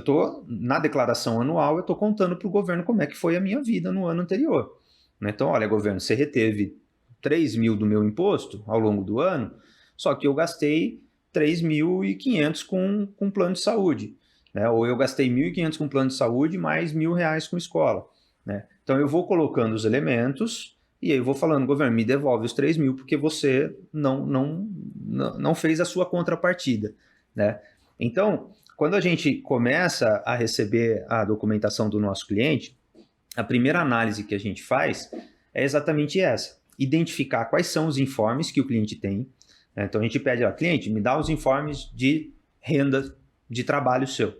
Na declaração anual, eu estou contando para o governo como é que foi a minha vida no ano anterior. Então, olha, governo, você reteve 3 mil do meu imposto ao longo do ano, só que eu gastei 3.500 com plano de saúde. Né? Ou eu gastei 1.500 com plano de saúde mais R$1.000 com escola. Né? Então, eu vou colocando os elementos e aí eu vou falando, governo, me devolve os 3 mil porque você não fez a sua contrapartida. Né? Então, quando a gente começa a receber a documentação do nosso cliente, a primeira análise que a gente faz é exatamente essa. Identificar quais são os informes que o cliente tem. Né? Então, a gente pede, cliente, me dá os informes de renda de trabalho seu.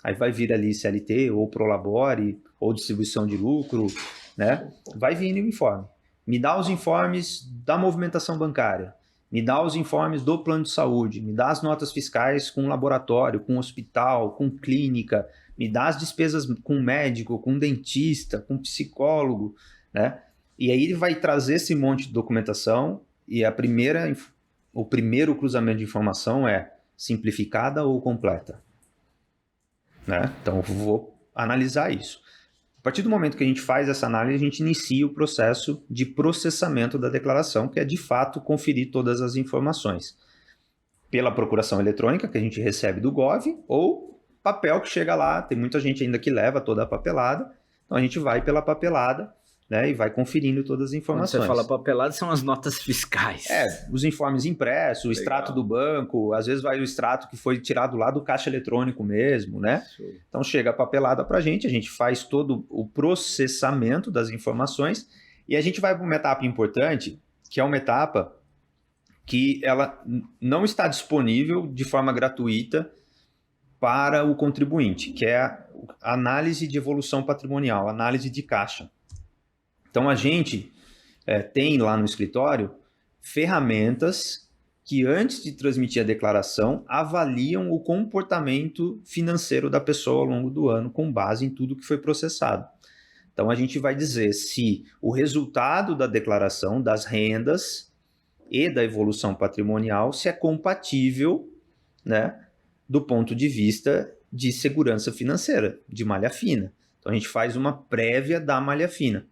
Aí vai vir ali CLT, ou Prolabore, ou distribuição de lucro, né? Vai vir o informe. me dá os informes da movimentação bancária, me dá os informes do plano de saúde, me dá as notas fiscais com laboratório, com hospital, com clínica, me dá as despesas com médico, com dentista, com psicólogo, né? E aí ele vai trazer esse monte de documentação e o primeiro cruzamento de informação é simplificada ou completa, né? Então eu vou analisar isso. A partir do momento que a gente faz essa análise, a gente inicia o processo de processamento da declaração, que é de fato conferir todas as informações pela procuração eletrônica que a gente recebe do Gov ou papel que chega lá. Tem muita gente ainda que leva toda a papelada, então a gente vai pela papelada, né, e vai conferindo todas as informações. Quando você fala papelada, são as notas fiscais. Os informes impressos, o extrato do banco, às vezes vai o extrato que foi tirado lá do caixa eletrônico mesmo, né? Então chega a papelada para a gente faz todo o processamento das informações e a gente vai para uma etapa importante, que é uma etapa que ela não está disponível de forma gratuita para o contribuinte, que é a análise de evolução patrimonial, análise de caixa. Então, a gente tem lá no escritório ferramentas que, antes de transmitir a declaração, avaliam o comportamento financeiro da pessoa ao longo do ano, com base em tudo que foi processado. Então, a gente vai dizer se o resultado da declaração das rendas e da evolução patrimonial se é compatível, né, do ponto de vista de segurança financeira, de malha fina. Então, a gente faz uma prévia da malha fina.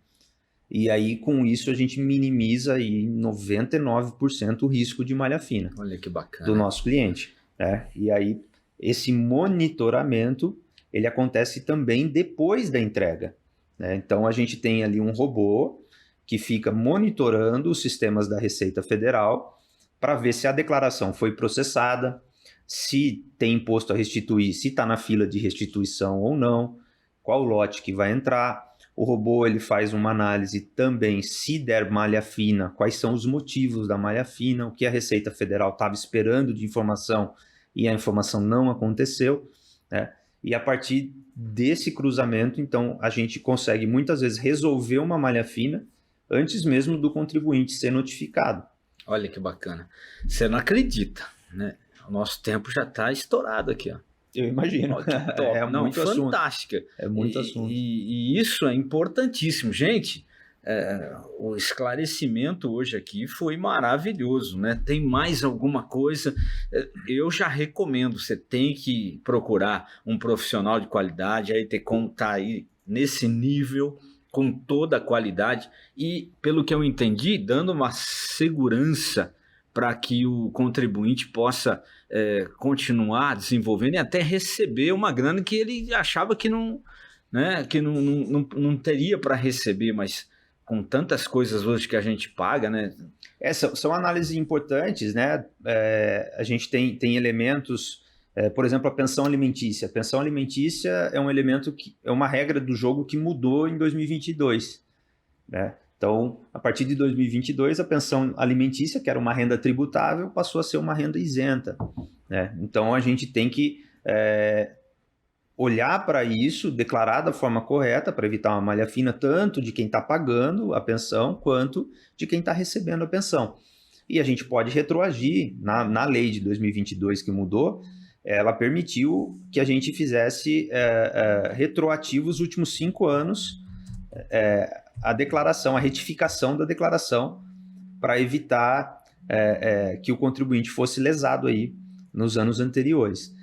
E aí, com isso, a gente minimiza aí 99% o risco de malha fina. Olha que bacana. Do nosso cliente, né? E aí, esse monitoramento, ele acontece também depois da entrega, né? Então, a gente tem ali um robô que fica monitorando os sistemas da Receita Federal para ver se a declaração foi processada, se tem imposto a restituir, se está na fila de restituição ou não, qual lote que vai entrar. O robô ele faz uma análise também, se der malha fina, quais são os motivos da malha fina, o que a Receita Federal estava esperando de informação e a informação não aconteceu, né? E a partir desse cruzamento, então, a gente consegue muitas vezes resolver uma malha fina antes mesmo do contribuinte ser notificado. Olha que bacana. Você não acredita, né? O nosso tempo já está estourado aqui, ó. Eu imagino. É muito fantástica. Assunto. É muito assunto. E isso é importantíssimo. Gente, o esclarecimento hoje aqui foi maravilhoso, né? Tem mais alguma coisa? Eu já recomendo, você tem que procurar um profissional de qualidade, aí ter como tá aí nesse nível, com toda a qualidade e, pelo que eu entendi, dando uma segurança para que o contribuinte possa continuar desenvolvendo e até receber uma grana que ele achava que não, né, que não teria para receber, mas com tantas coisas hoje que a gente paga, né? São análises importantes, né? A gente tem elementos, por exemplo, a pensão alimentícia. A pensão alimentícia é um elemento que é uma regra do jogo que mudou em 2022, né? Então, a partir de 2022, a pensão alimentícia, que era uma renda tributável, passou a ser uma renda isenta, né? Então, a gente tem que olhar para isso, declarar da forma correta, para evitar uma malha fina tanto de quem está pagando a pensão, quanto de quem está recebendo a pensão. E a gente pode retroagir. Na lei de 2022 que mudou, ela permitiu que a gente fizesse retroativo os últimos 5 anos, a declaração, a retificação da declaração, para evitar que o contribuinte fosse lesado aí nos anos anteriores.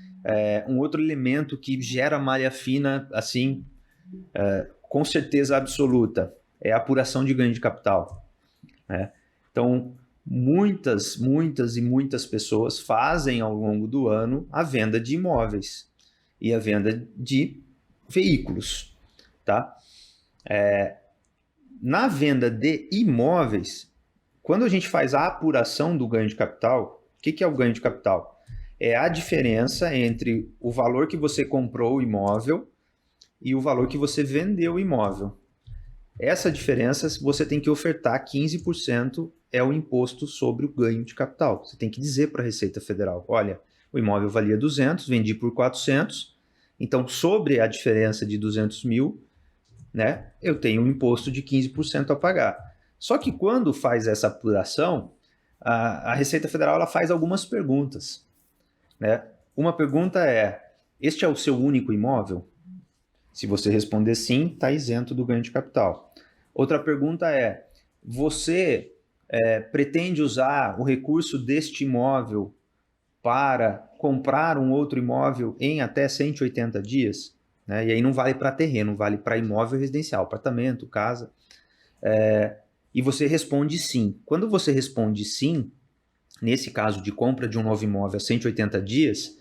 Um outro elemento que gera malha fina, assim, com certeza absoluta, é a apuração de ganho de capital, né? Então, muitas e muitas pessoas fazem ao longo do ano a venda de imóveis e a venda de veículos, tá? Na venda de imóveis, quando a gente faz a apuração do ganho de capital, o que é o ganho de capital? É a diferença entre o valor que você comprou o imóvel e o valor que você vendeu o imóvel. Essa diferença você tem que ofertar 15% é o imposto sobre o ganho de capital. Você tem que dizer para a Receita Federal, olha, o imóvel valia 200, vendi por 400, então sobre a diferença de 200 mil, né, eu tenho um imposto de 15% a pagar. Só que quando faz essa apuração, a Receita Federal ela faz algumas perguntas, né? Uma pergunta é: este é o seu único imóvel? Se você responder sim, está isento do ganho de capital. Outra pergunta é: você pretende usar o recurso deste imóvel para comprar um outro imóvel em até 180 dias? Né? E aí não vale para terreno, vale para imóvel residencial, apartamento, casa. E você responde sim. Quando você responde sim, nesse caso de compra de um novo imóvel a 180 dias,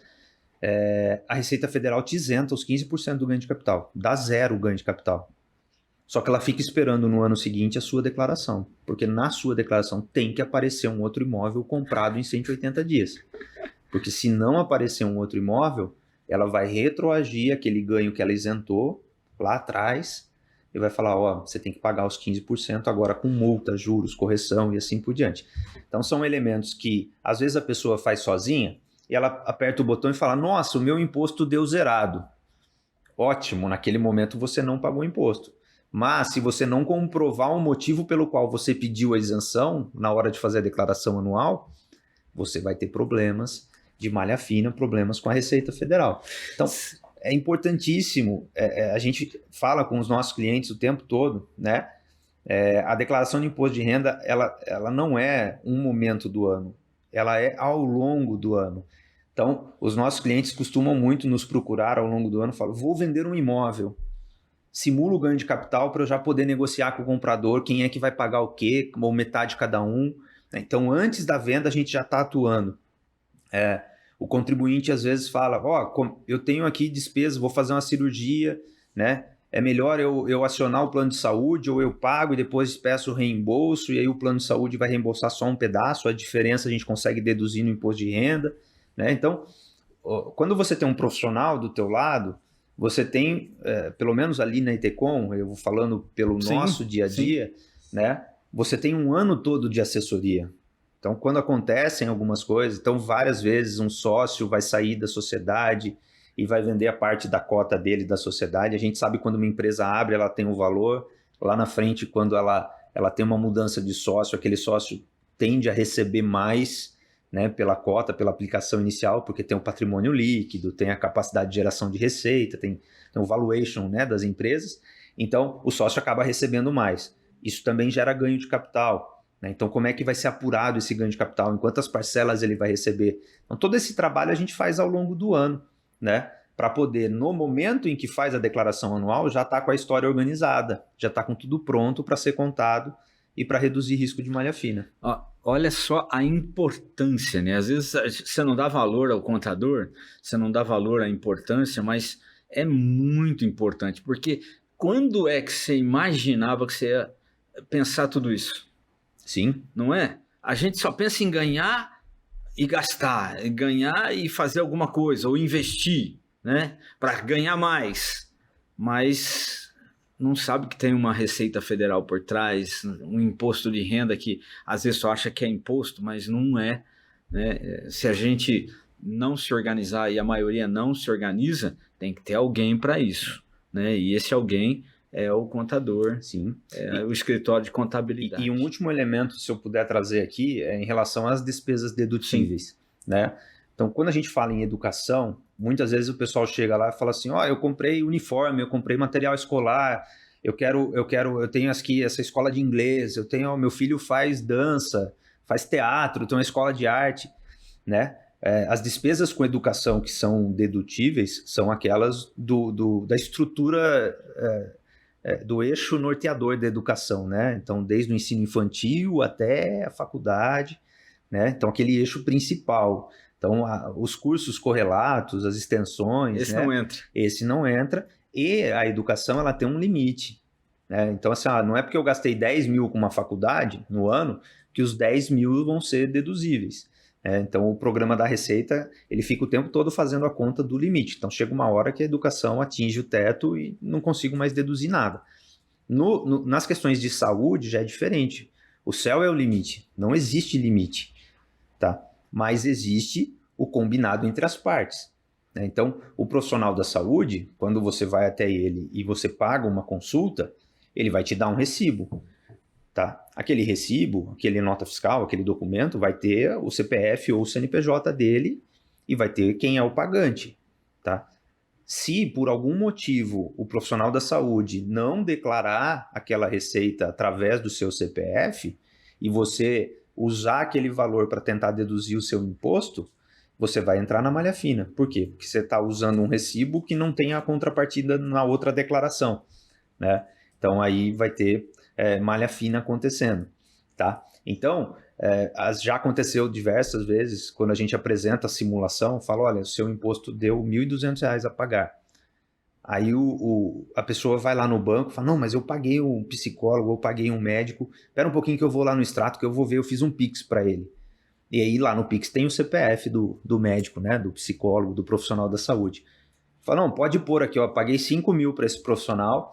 a Receita Federal te isenta os 15% do ganho de capital, dá zero o ganho de capital. Só que ela fica esperando no ano seguinte a sua declaração, porque na sua declaração tem que aparecer um outro imóvel comprado em 180 dias. Porque se não aparecer um outro imóvel, ela vai retroagir aquele ganho que ela isentou lá atrás e vai falar, você tem que pagar os 15% agora com multa, juros, correção e assim por diante. Então são elementos que às vezes a pessoa faz sozinha e ela aperta o botão e fala, nossa, o meu imposto deu zerado. Ótimo, naquele momento você não pagou imposto. Mas se você não comprovar o motivo pelo qual você pediu a isenção na hora de fazer a declaração anual, você vai ter problemas de malha fina, problemas com a Receita Federal. Então, é importantíssimo, a gente fala com os nossos clientes o tempo todo, né? A declaração de imposto de renda, ela não é um momento do ano, ela é ao longo do ano. Então, os nossos clientes costumam muito nos procurar ao longo do ano, falam, vou vender um imóvel, simula o ganho de capital para eu já poder negociar com o comprador quem é que vai pagar o quê, ou metade cada um. Então, antes da venda, a gente já está atuando. O contribuinte às vezes fala, eu tenho aqui despesas, vou fazer uma cirurgia, né? É melhor eu acionar o plano de saúde ou eu pago e depois peço o reembolso e aí o plano de saúde vai reembolsar só um pedaço, a diferença a gente consegue deduzir no imposto de renda, né? Então, quando você tem um profissional do teu lado, você tem, pelo menos ali na Itecom, eu vou falando pelo nosso dia a dia, né? Você tem um ano todo de assessoria. Então, quando acontecem algumas coisas, então várias vezes um sócio vai sair da sociedade e vai vender a parte da cota dele da sociedade. A gente sabe quando uma empresa abre, ela tem um valor. Lá na frente, quando ela tem uma mudança de sócio, aquele sócio tende a receber mais, né, pela cota, pela aplicação inicial, porque tem o patrimônio líquido, tem a capacidade de geração de receita, tem o valuation, né, das empresas. Então, o sócio acaba recebendo mais. Isso também gera ganho de capital. Então, como é que vai ser apurado esse ganho de capital? Em quantas parcelas ele vai receber? Então, todo esse trabalho a gente faz ao longo do ano, né? Para poder, no momento em que faz a declaração anual, já estar com a história organizada, já está com tudo pronto para ser contado e para reduzir risco de malha fina. Olha só a importância, né? Às vezes você não dá valor ao contador, você não dá valor à importância, mas é muito importante, porque quando é que você imaginava que você ia pensar tudo isso? Sim. Não é? A gente só pensa em ganhar e gastar, ganhar e fazer alguma coisa, ou investir, né? Para ganhar mais. Mas não sabe que tem uma Receita Federal por trás, um imposto de renda que às vezes só acha que é imposto, mas não é, né? Se a gente não se organizar e a maioria não se organiza, tem que ter alguém para isso, né? E esse alguém é o contador, sim, o escritório de contabilidade. E um último elemento, se eu puder trazer aqui, é em relação às despesas dedutíveis, né? Então, quando a gente fala em educação, muitas vezes o pessoal chega lá e fala assim, eu comprei uniforme, eu comprei material escolar, eu tenho aqui essa escola de inglês, meu filho faz dança, faz teatro, tem uma escola de arte, né? As despesas com educação que são dedutíveis são aquelas da estrutura do eixo norteador da educação, né? Então, desde o ensino infantil até a faculdade, né? Então, aquele eixo principal. Então, os cursos correlatos, as extensões... Esse, né? Não entra. Esse não entra. E a educação, ela tem um limite, né? Então, assim, não é porque eu gastei 10 mil com uma faculdade no ano que os 10 mil vão ser deduzíveis. Então, o programa da Receita, ele fica o tempo todo fazendo a conta do limite. Então, chega uma hora que a educação atinge o teto e não consigo mais deduzir nada. Nas questões de saúde, já é diferente. O céu é o limite, não existe limite, tá? Mas existe o combinado entre as partes. Então, o profissional da saúde, quando você vai até ele e você paga uma consulta, ele vai te dar um recibo. tá? Aquele recibo, aquele nota fiscal, aquele documento vai ter o CPF ou o CNPJ dele e vai ter quem é o pagante, tá? Se por algum motivo o profissional da saúde não declarar aquela receita através do seu CPF e você usar aquele valor para tentar deduzir o seu imposto, você vai entrar na malha fina. Por quê? Porque você está usando um recibo que não tem a contrapartida na outra declaração, né? Então aí vai ter malha fina acontecendo, tá? Então, já aconteceu diversas vezes, quando a gente apresenta a simulação, fala, olha, o seu imposto deu R$ 1.200 a pagar. Aí a pessoa vai lá no banco e fala, não, mas eu paguei um psicólogo, eu paguei um médico, espera um pouquinho que eu vou lá no extrato que eu vou ver, eu fiz um Pix para ele. E aí lá no Pix tem o CPF do médico, né, do psicólogo, do profissional da saúde. Fala, não, pode pôr aqui, ó, paguei 5 mil para esse profissional,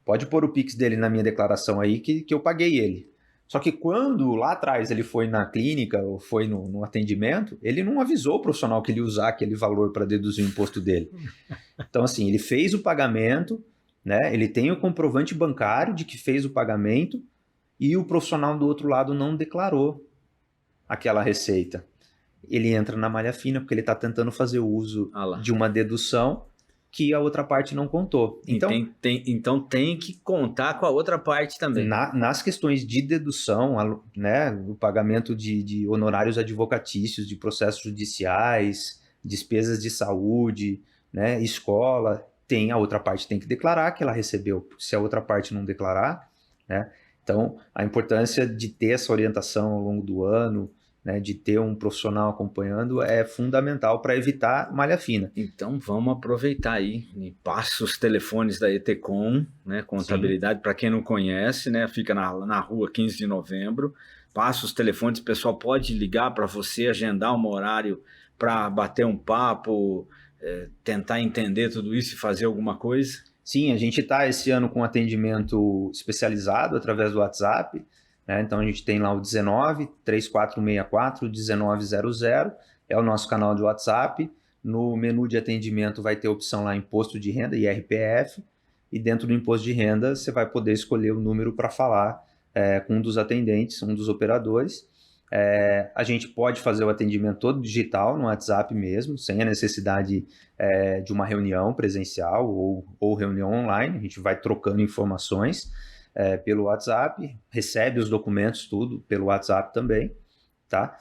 pode pôr o Pix dele na minha declaração aí que eu paguei ele. Só que quando lá atrás ele foi na clínica ou foi no atendimento, ele não avisou o profissional que ele ia usar aquele valor para deduzir o imposto dele. Então, assim, ele fez o pagamento, né? Ele tem o comprovante bancário de que fez o pagamento e o profissional do outro lado não declarou aquela receita. Ele entra na malha fina porque ele está tentando fazer uso de uma dedução que a outra parte não contou. Então tem que contar com a outra parte também. Nas questões de dedução, né, o pagamento de honorários advocatícios, de processos judiciais, despesas de saúde, né, escola, a outra parte tem que declarar que ela recebeu. Se a outra parte não declarar, né, então a importância de ter essa orientação ao longo do ano, né, de ter um profissional acompanhando é fundamental para evitar malha fina. Então vamos aproveitar aí, passa os telefones da ETCOM, né, contabilidade, para quem não conhece, né, fica na rua 15 de novembro, passa os telefones, o pessoal pode ligar para você, agendar um horário para bater um papo, tentar entender tudo isso e fazer alguma coisa? Sim, a gente está esse ano com atendimento especializado através do WhatsApp, né? Então a gente tem lá o 19 3464 1900, é o nosso canal de WhatsApp. No menu de atendimento vai ter a opção lá Imposto de Renda, IRPF, e dentro do Imposto de Renda você vai poder escolher o número para falar com um dos atendentes, um dos operadores. A gente pode fazer o atendimento todo digital no WhatsApp mesmo, sem a necessidade de uma reunião presencial ou reunião online. A gente vai trocando informações pelo WhatsApp, recebe os documentos, tudo pelo WhatsApp também, tá?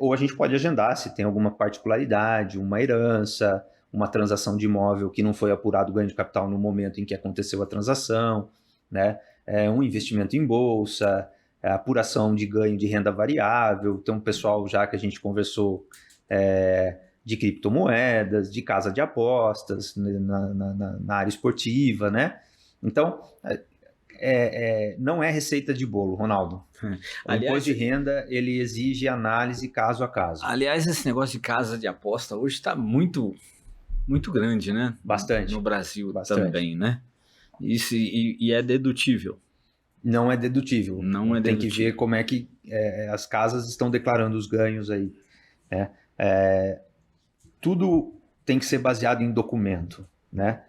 Ou a gente pode agendar se tem alguma particularidade, uma herança, uma transação de imóvel que não foi apurado o ganho de capital no momento em que aconteceu a transação, né? Um investimento em bolsa, apuração de ganho de renda variável. Tem um pessoal já que a gente conversou de criptomoedas, de casa de apostas, na área esportiva, né? Então, não é receita de bolo, Ronaldo. O imposto de renda, ele exige análise caso a caso. Aliás, esse negócio de casa de aposta hoje está muito, muito grande, né? Bastante. No Brasil Bastante. Também, né? Isso, e é dedutível. Não é dedutível. Não é Tem dedutível. que ver como é que as casas estão declarando os ganhos aí, né? Tudo tem que ser baseado em documento, né?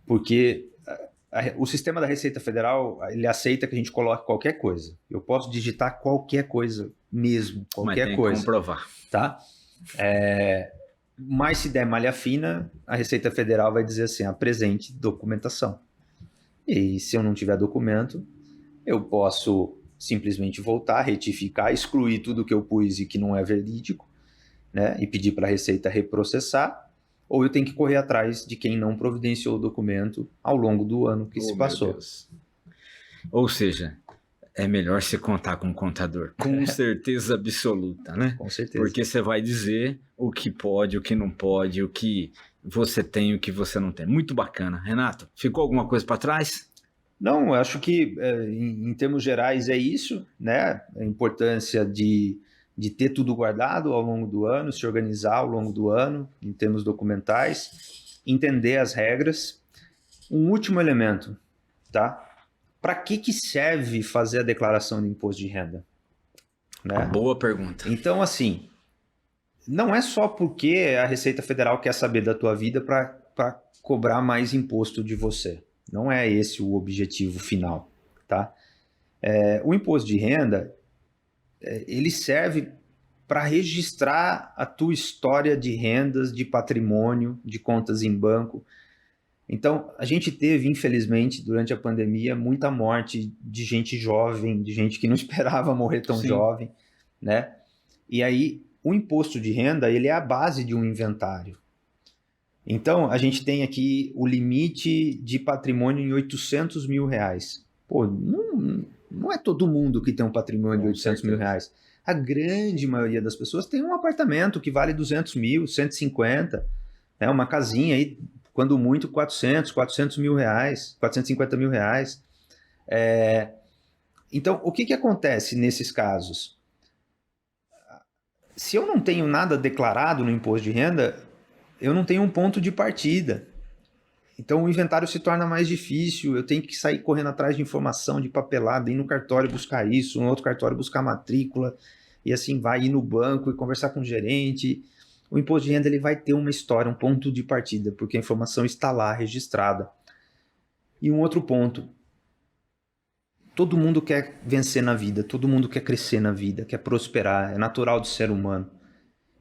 Porque o sistema da Receita Federal, ele aceita que a gente coloque qualquer coisa. Eu posso digitar qualquer coisa mesmo, qualquer Mas tem coisa. que comprovar. Tá? Mas se der malha fina, a Receita Federal vai dizer assim, apresente documentação. E se eu não tiver documento, eu posso simplesmente voltar, retificar, excluir tudo que eu pus e que não é verídico, né? E pedir para a Receita reprocessar, ou eu tenho que correr atrás de quem não providenciou o documento ao longo do ano que se passou. Ou seja, é melhor você contar com um contador, com certeza absoluta, né? Com certeza. Porque você vai dizer o que pode, o que não pode, o que você tem, o que você não tem. Muito bacana. Renato, ficou alguma coisa para trás? Não, eu acho que em termos gerais é isso, né? A importância de ter tudo guardado ao longo do ano, se organizar ao longo do ano, em termos documentais, entender as regras. Um último elemento, tá? Para que serve fazer a declaração de imposto de renda? Né? Boa pergunta. Então, assim, não é só porque a Receita Federal quer saber da tua vida para cobrar mais imposto de você. Não é esse o objetivo final, tá? O imposto de renda, ele serve para registrar a tua história de rendas, de patrimônio, de contas em banco. Então, a gente teve, infelizmente, durante a pandemia, muita morte de gente jovem, de gente que não esperava morrer tão jovem, né? E aí, o imposto de renda, ele é a base de um inventário. Então, a gente tem aqui o limite de patrimônio em R$800 mil. Pô, não é todo mundo que tem um patrimônio de R$800 mil. A grande maioria das pessoas tem um apartamento que vale 200 mil, 150, né? Uma casinha aí, quando muito, 400 mil reais, 450 mil reais. Então, o que acontece nesses casos? Se eu não tenho nada declarado no imposto de renda, eu não tenho um ponto de partida. Então, o inventário se torna mais difícil, eu tenho que sair correndo atrás de informação, de papelada, ir no cartório buscar isso, no outro cartório buscar matrícula, e assim vai, ir no banco e conversar com o gerente. O imposto de renda ele vai ter uma história, um ponto de partida, porque a informação está lá registrada. E um outro ponto, todo mundo quer vencer na vida, todo mundo quer crescer na vida, quer prosperar, é natural do ser humano.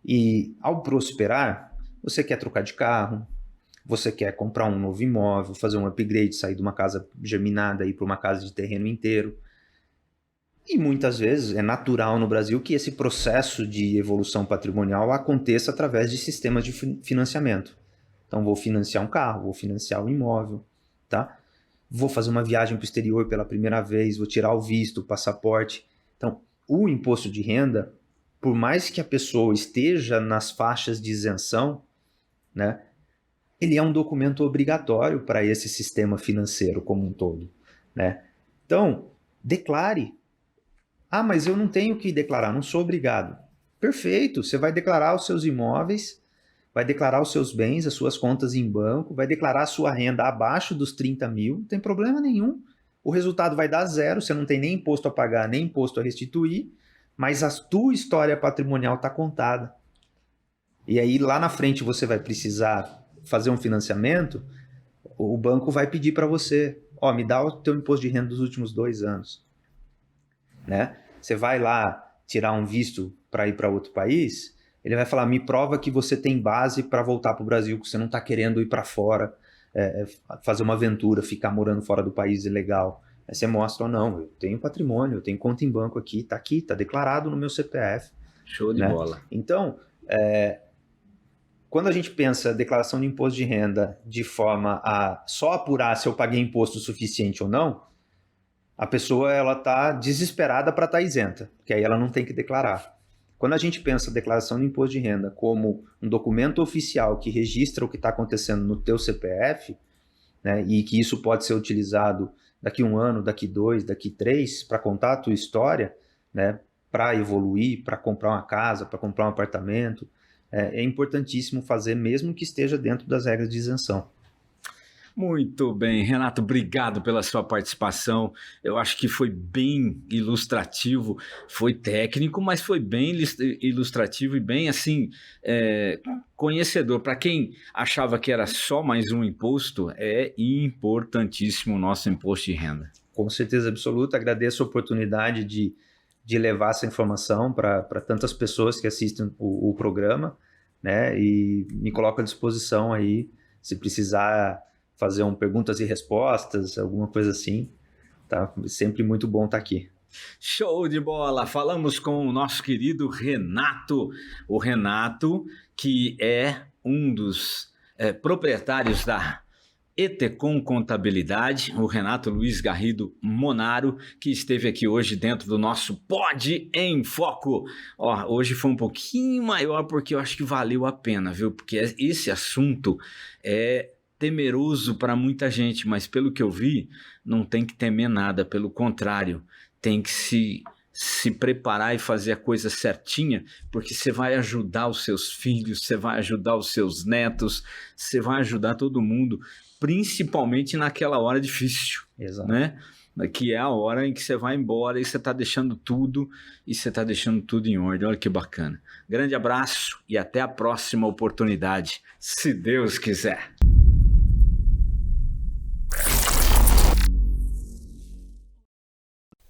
E ao prosperar, você quer trocar de carro, você quer comprar um novo imóvel, fazer um upgrade, sair de uma casa geminada e ir para uma casa de terreno inteiro. E muitas vezes é natural no Brasil que esse processo de evolução patrimonial aconteça através de sistemas de financiamento. Então vou financiar um carro, vou financiar um imóvel, tá? Vou fazer uma viagem para o exterior pela primeira vez, vou tirar o visto, o passaporte. Então, o imposto de renda, por mais que a pessoa esteja nas faixas de isenção, né, ele é um documento obrigatório para esse sistema financeiro como um todo, né? Então, declare. Ah, mas eu não tenho que declarar, não sou obrigado. Perfeito, você vai declarar os seus imóveis, vai declarar os seus bens, as suas contas em banco, vai declarar a sua renda abaixo dos 30 mil, não tem problema nenhum. O resultado vai dar zero, você não tem nem imposto a pagar, nem imposto a restituir, mas a tua história patrimonial está contada. E aí lá na frente você vai precisar fazer um financiamento, o banco vai pedir para você, me dá o teu imposto de renda dos últimos 2 anos. Né? Você vai lá tirar um visto para ir para outro país, ele vai falar, me prova que você tem base para voltar para o Brasil, que você não está querendo ir para fora, fazer uma aventura, ficar morando fora do país ilegal. Aí você mostra, não, eu tenho patrimônio, eu tenho conta em banco aqui, tá declarado no meu CPF. Show de bola. Então, quando a gente pensa declaração de imposto de renda de forma a só apurar se eu paguei imposto suficiente ou não, a pessoa está desesperada para estar isenta, porque aí ela não tem que declarar. Quando a gente pensa declaração de imposto de renda como um documento oficial que registra o que está acontecendo no teu CPF, né, e que isso pode ser utilizado daqui 1 ano, daqui 2, daqui 3, para contar a tua história, né, para evoluir, para comprar uma casa, para comprar um apartamento, é importantíssimo fazer, mesmo que esteja dentro das regras de isenção. Muito bem, Renato, obrigado pela sua participação. Eu acho que foi bem ilustrativo, foi técnico, mas foi bem ilustrativo e bem assim, conhecedor. Para quem achava que era só mais um imposto, é importantíssimo o nosso imposto de renda. Com certeza absoluta, agradeço a oportunidade de levar essa informação para tantas pessoas que assistem o programa, né? E me coloco à disposição aí, se precisar fazer perguntas e respostas, alguma coisa assim, tá? Sempre muito bom estar aqui. Show de bola! Falamos com o nosso querido Renato, o Renato que é um dos proprietários da Etecom Contabilidade, o Renato Luiz Garrido Monaro, que esteve aqui hoje dentro do nosso Pod em Foco. Hoje foi um pouquinho maior porque eu acho que valeu a pena, viu? Porque esse assunto é temeroso para muita gente, mas pelo que eu vi, não tem que temer nada, pelo contrário, tem que se preparar e fazer a coisa certinha, porque você vai ajudar os seus filhos, você vai ajudar os seus netos, você vai ajudar todo mundo, principalmente naquela hora difícil. Exato. Né? Que é a hora em que você vai embora e você está deixando tudo, em ordem. Olha que bacana. Grande abraço e até a próxima oportunidade, se Deus quiser.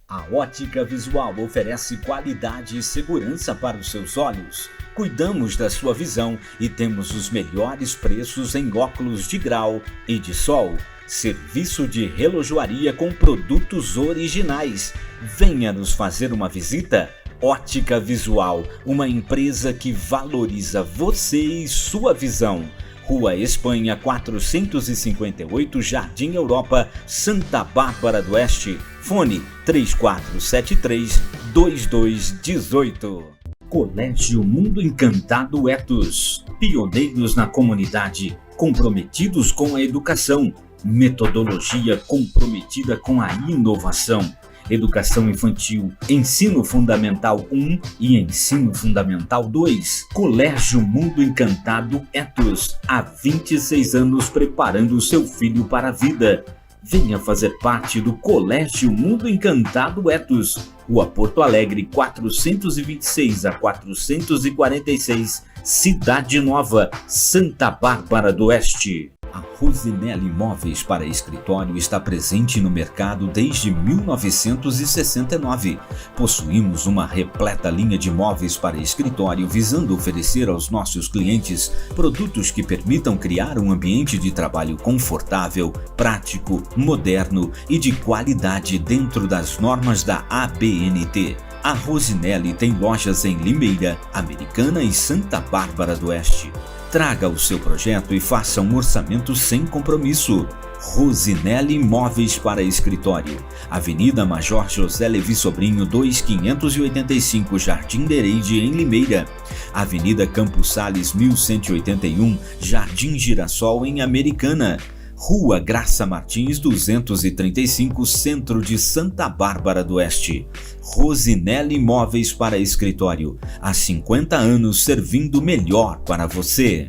A Ótica Visual oferece qualidade e segurança para os seus olhos. Cuidamos da sua visão e temos os melhores preços em óculos de grau e de sol. Serviço de relojoaria com produtos originais. Venha nos fazer uma visita. Ótica Visual, uma empresa que valoriza você e sua visão. Rua Espanha 458, Jardim Europa, Santa Bárbara do Oeste. Fone 3473-2218. Colégio Mundo Encantado Etos. Pioneiros na comunidade, comprometidos com a educação. Metodologia comprometida com a inovação. Educação infantil, ensino fundamental 1 e ensino fundamental 2. Colégio Mundo Encantado Etos. Há 26 anos preparando o seu filho para a vida. Venha fazer parte do Colégio Mundo Encantado Etos. Rua Porto Alegre, 426 a 446, Cidade Nova, Santa Bárbara do Oeste. A Rosinelli Móveis para Escritório está presente no mercado desde 1969. Possuímos uma repleta linha de móveis para escritório visando oferecer aos nossos clientes produtos que permitam criar um ambiente de trabalho confortável, prático, moderno e de qualidade dentro das normas da ABNT. A Rosinelli tem lojas em Limeira, Americana e Santa Bárbara do Oeste. Traga o seu projeto e faça um orçamento sem compromisso. Rosinelli Móveis para Escritório. Avenida Major José Levi Sobrinho 2585, Jardim Dereide, em Limeira. Avenida Campos Sales 1181, Jardim Girassol, em Americana. Rua Graça Martins 235, Centro de Santa Bárbara do Oeste. Rosinelli Móveis para Escritório. Há 50 anos servindo melhor para você.